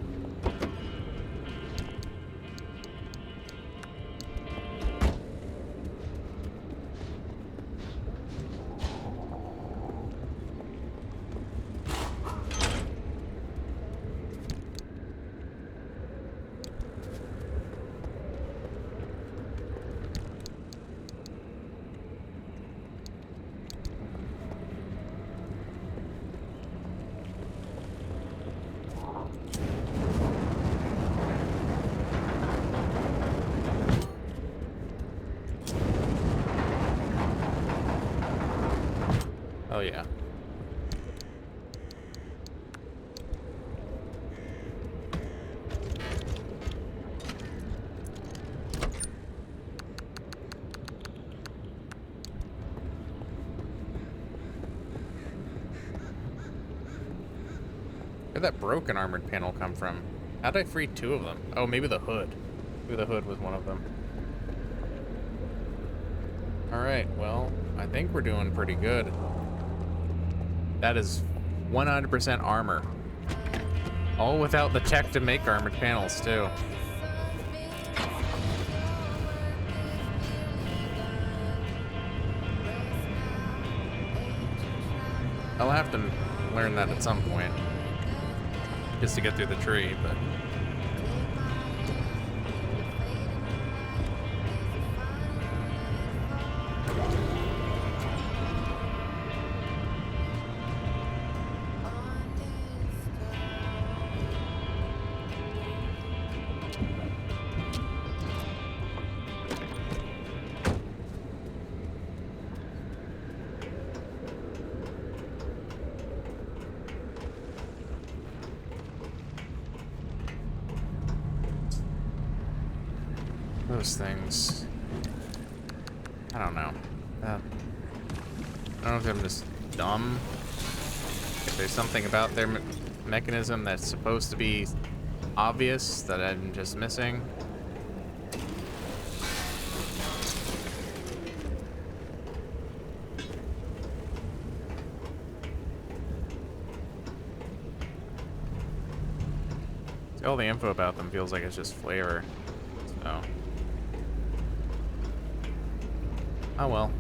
Oh yeah. Where'd that broken armored panel come from? How'd I free two of them? Oh, maybe the hood. Maybe the hood was one of them. Alright, well, I think we're doing pretty good. That is 100% armor. All without the tech to make armored panels, too. I'll have to learn that at some point. Just to get through the tree, but... those things. I don't know. I don't know if I'm just dumb. If there's something about their mechanism that's supposed to be obvious that I'm just missing. All the info about them feels like it's just flavor. So. Oh well.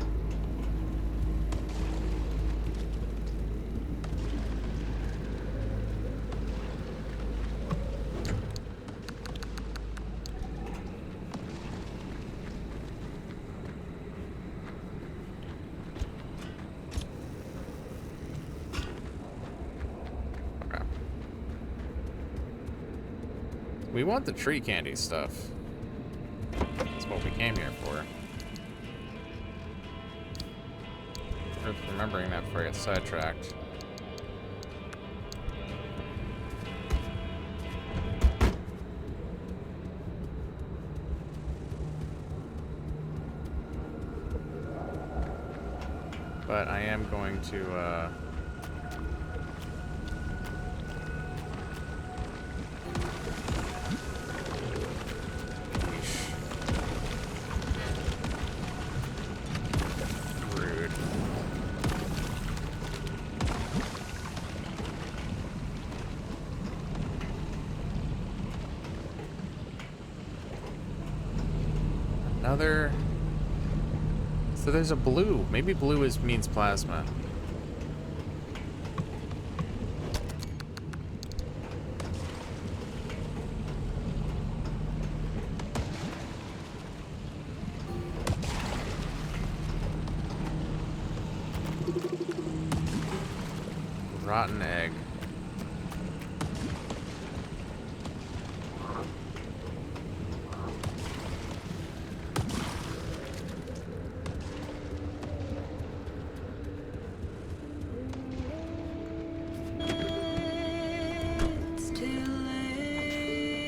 We want the tree candy stuff. That's what we came here for. Just remembering that before I get sidetracked. But I am going to, rude. Another... So there's a blue. Maybe blue means plasma. Rotten egg.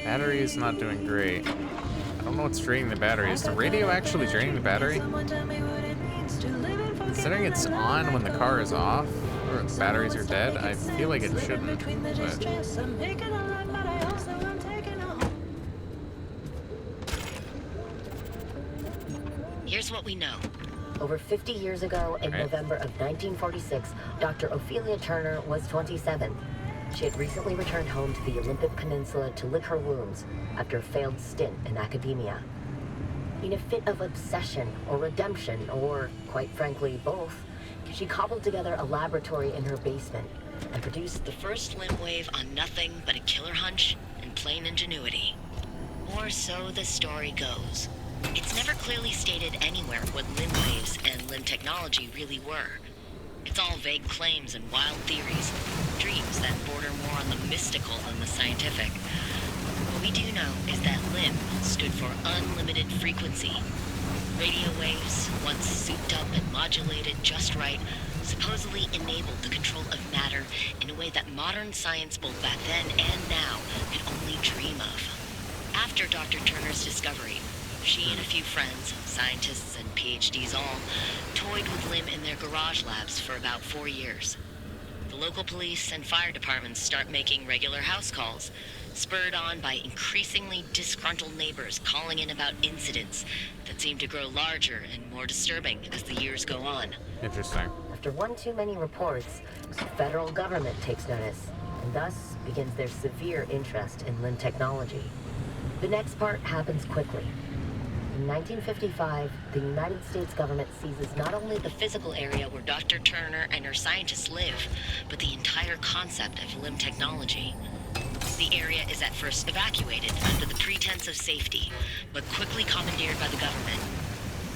Battery is not doing great. I don't know what's draining the battery. Is the radio actually draining the battery? Considering it's on when the car is off, or the batteries are dead, I feel like it shouldn't. But here's what we know. Over 50 years ago, in November of 1946, Dr. Ophelia Turner was 27. She had recently returned home to the Olympic Peninsula to lick her wounds after a failed stint in academia. In a fit of obsession or redemption, or quite frankly, both, she cobbled together a laboratory in her basement and produced The first limb wave on nothing but a killer hunch and plain ingenuity. Or so the story goes. It's never clearly stated anywhere what limb waves and limb technology really were. It's all vague claims and wild theories, dreams that border more on the mystical than the scientific. What we do know is that limb stood for unlimited frequency. Radio waves, once souped up and modulated just right, supposedly enabled the control of matter in a way that modern science both back then and now could only dream of. After Dr. Turner's discovery, she and a few friends, scientists and PhDs all, toyed with limb in their garage labs for about 4 years. The local police and fire departments start making regular house calls, spurred on by increasingly disgruntled neighbors calling in about incidents that seem to grow larger and more disturbing as the years go on. interesting. After one too many reports, the federal government takes notice, and thus begins their severe interest in limb technology. The next part happens quickly. In 1955, the United States government seizes not only the Physical area where Dr. Turner and her scientists live, but the entire concept of limb technology. The area is at first evacuated under the pretense of safety, but quickly commandeered by the government.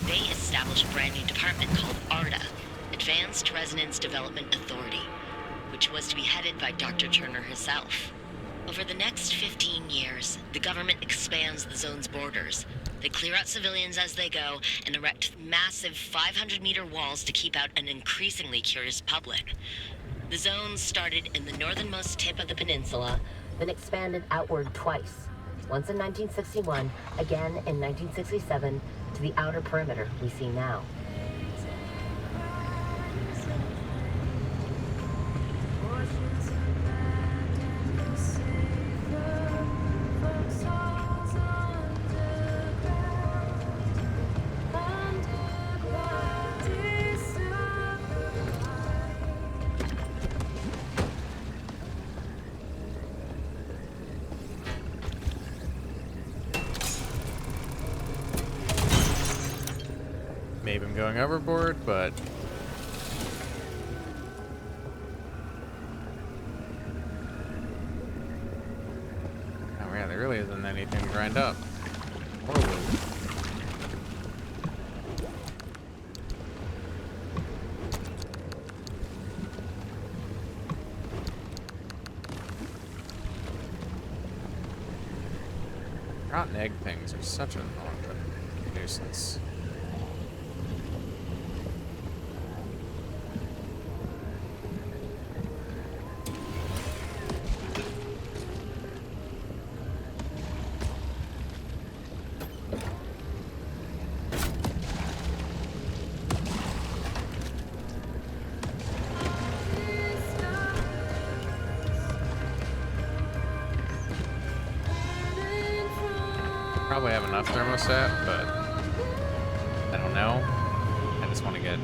They establish a brand new department called ARDA, Advanced Resonance Development Authority, which was to be headed by Dr. Turner herself. Over the next 15 years, the government expands the zone's borders. They clear out civilians as they go and erect massive 500-meter walls to keep out an increasingly curious public. The zone started in the northernmost tip of the peninsula, then expanded outward twice. Once in 1961, again in 1967, to the outer perimeter we see now. Maybe I'm going overboard, but oh yeah, there really isn't anything to grind up. Or wood. Rotten egg things are such a nuisance. Probably have enough thermostat, but I don't know. I just want to get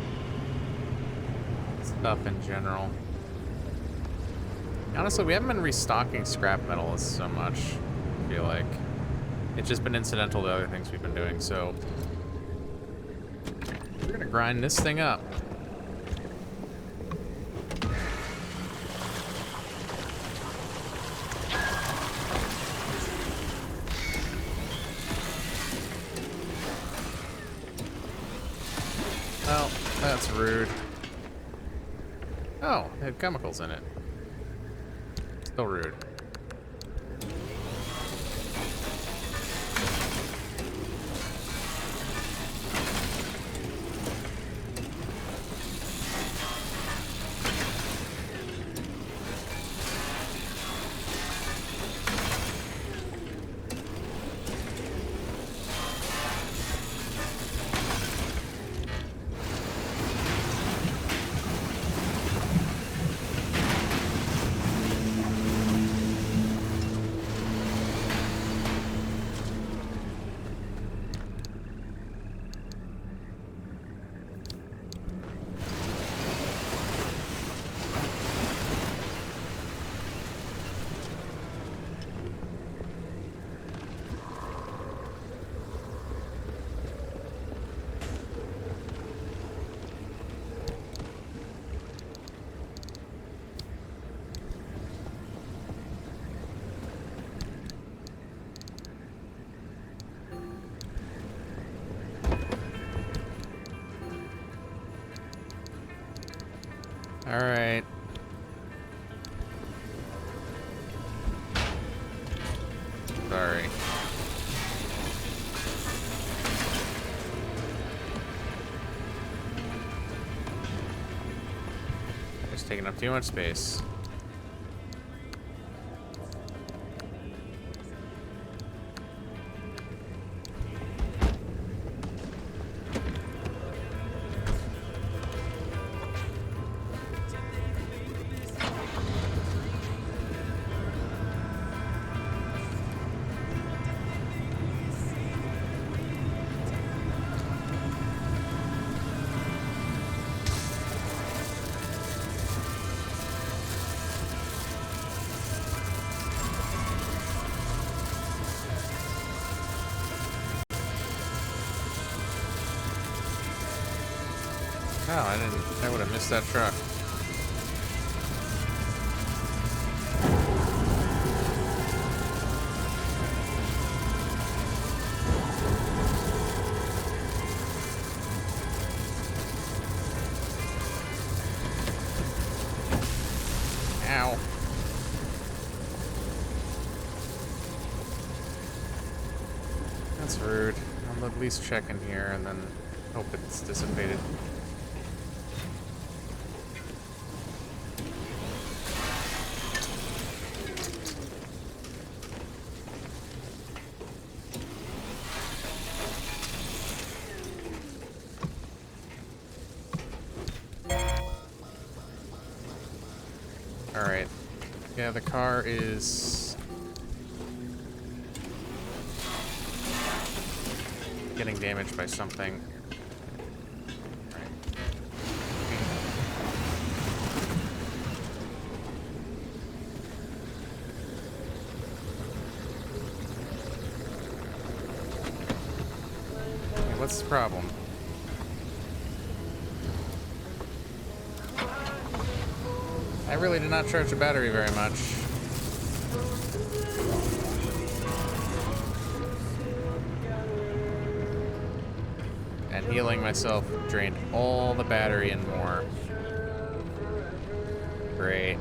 stuff in general. Honestly, we haven't been restocking scrap metal so much, I feel like. It's just been incidental to other things we've been doing, so we're gonna grind this thing up. Well, that's rude. Oh, it had chemicals in it. Still rude. All right. Sorry. It's taking up too much space. Oh, I would have missed that truck. Ow. That's rude. I'll at least check in here and then hope it's dissipated. Alright. Yeah, the car is getting damaged by something. Hey, what's the problem? I really did not charge the battery very much. And healing myself drained all the battery and more. Great.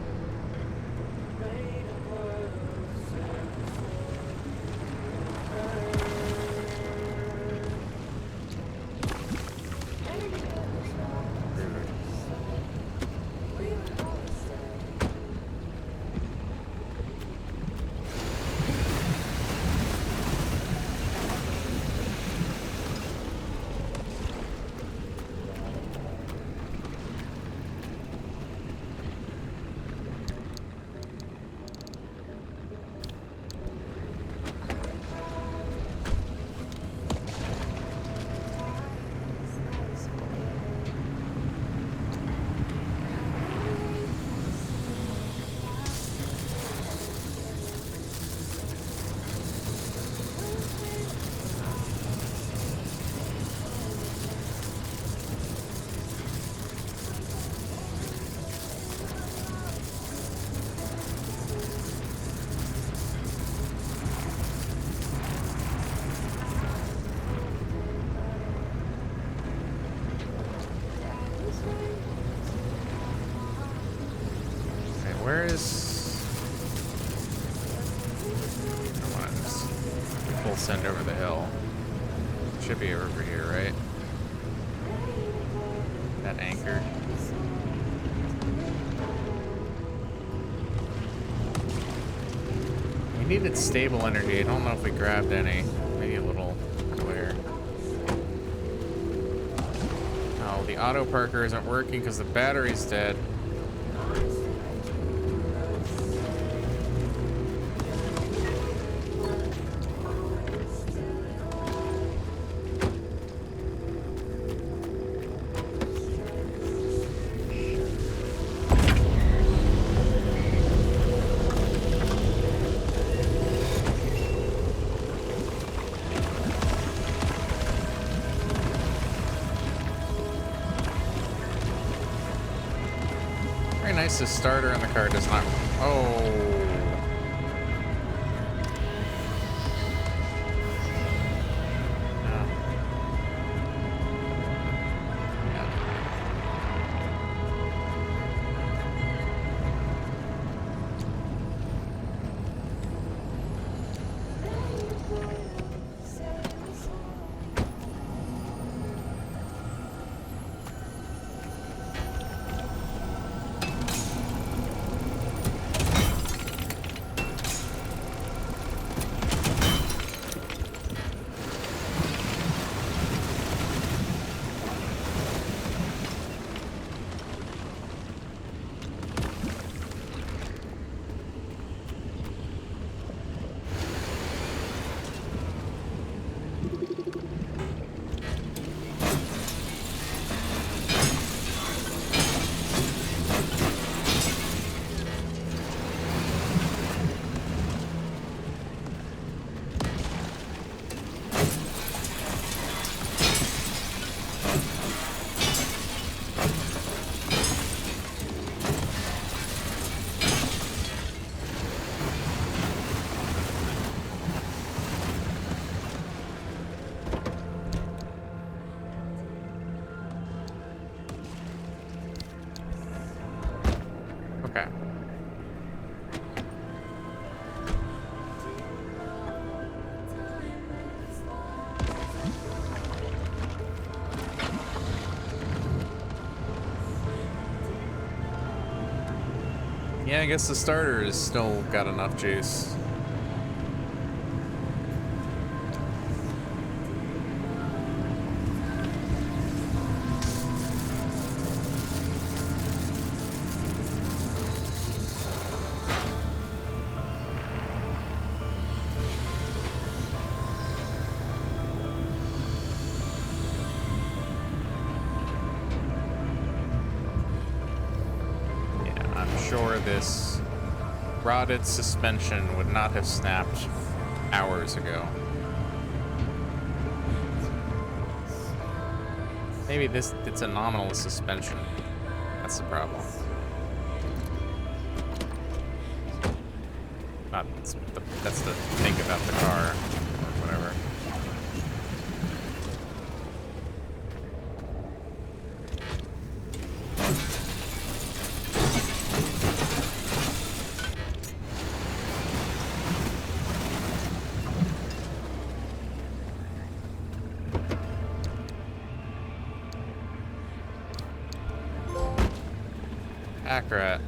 descend over the hill. Should be over here, right? That anchor. We needed stable energy. I don't know if we grabbed any. Maybe a little earlier. Oh, the auto parker isn't working because the battery's dead. The starter in the car does not. Oh. Okay. Yeah, I guess the starter has still got enough juice. This rotted suspension would not have snapped hours ago. Maybe it's a nominal suspension. That's the problem. That's the thing about the car, or whatever. Pack-rat.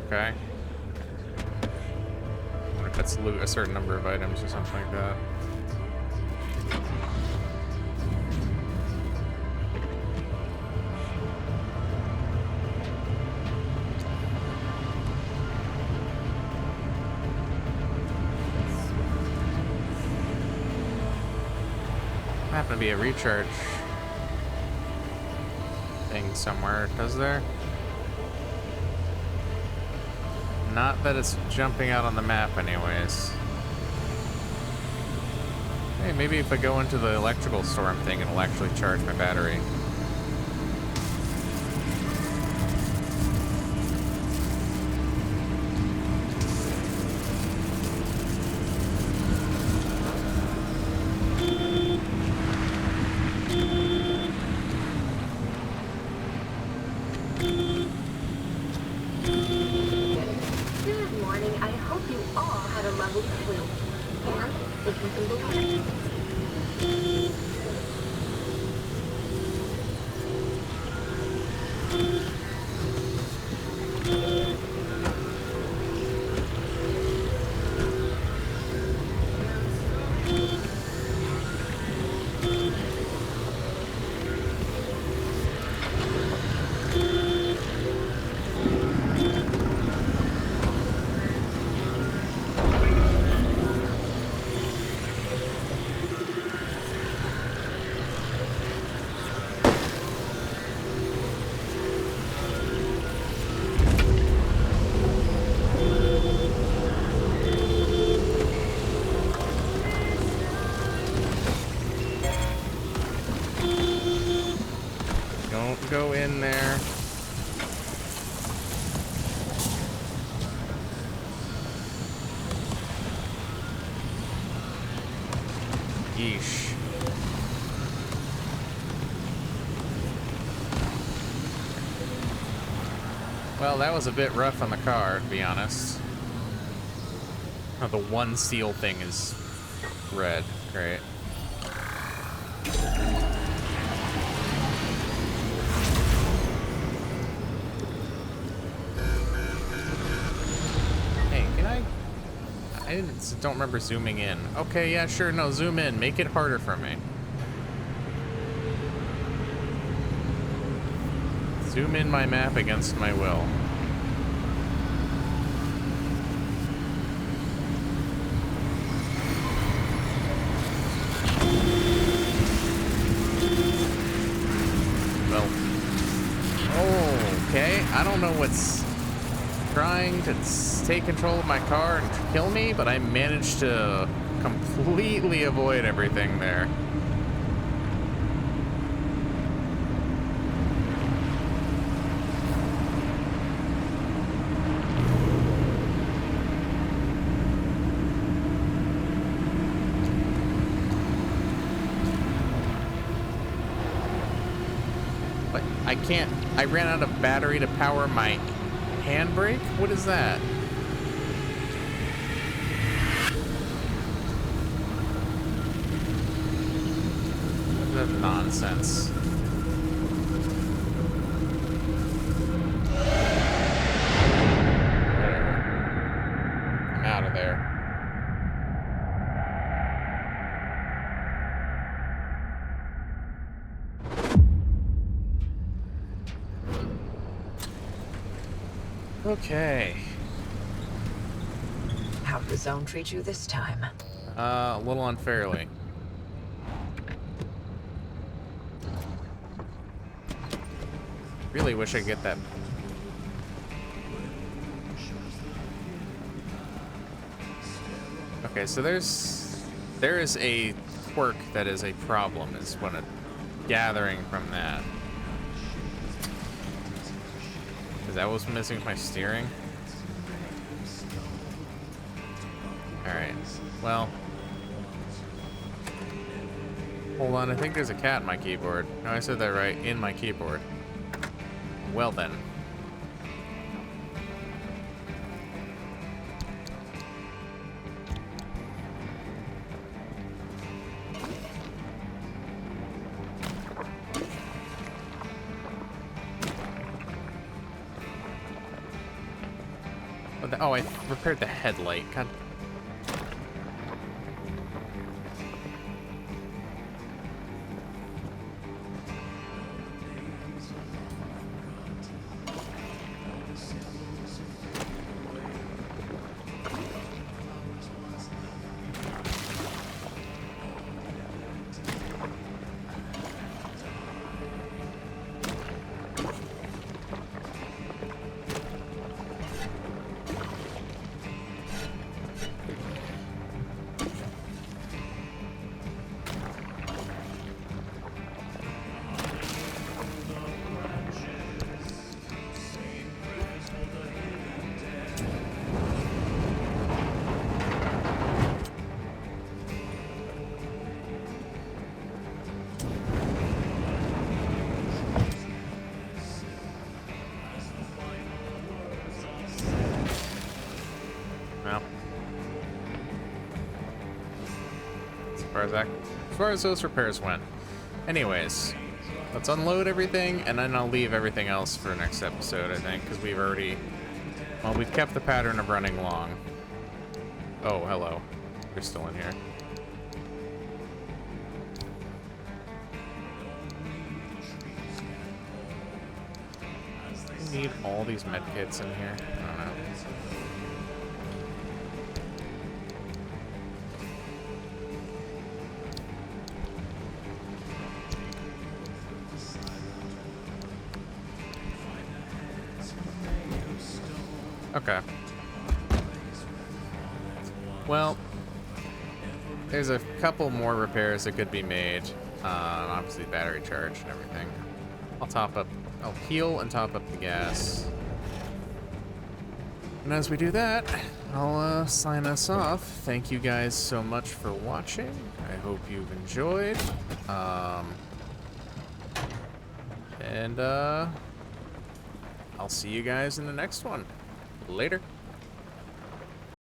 Okay. I wonder if that's loot a certain number of items or something like that. Happen to be a recharge thing somewhere, does there? Not that it's jumping out on the map anyways. Hey, maybe if I go into the electrical storm thing, it'll actually charge my battery. Good morning. I hope you all had a lovely sleep. And if you can believe it, Don't go in there. Yeesh. Well, that was a bit rough on the car, to be honest. Oh, the one seal thing is red. Great. Hey, can I don't remember zooming in. Okay, yeah, sure, no, zoom in. Make it harder for me. Zoom in my map against my will. Well, okay. I don't know what's trying to take control of my car and kill me, but I managed to completely avoid everything there. I ran out of battery to power my handbrake? What is that? What is that nonsense? I'm out of there. Okay. How'd the zone treat you this time? A little unfairly. Really wish I could get that. Okay, so there is a quirk that is a problem, is what I'm gathering from that. Is that what's missing with my steering? Alright, well. Hold on, I think there's a cat in my keyboard. No, I said that right, in my keyboard. Well then. Oh, I repaired the headlight. God. As far as those repairs went. Anyways, let's unload everything, and then I'll leave everything else for next episode, I think, because we've already... Well, we've kept the pattern of running long. Oh, hello. You're still in here. Do you need all these medkits in here? I don't know. Okay. Well, there's a couple more repairs that could be made. Obviously battery charge and everything. I'll heal and top up the gas. And as we do that, I'll sign us off. Thank you guys so much for watching. I hope you've enjoyed. And I'll see you guys in the next one. Later.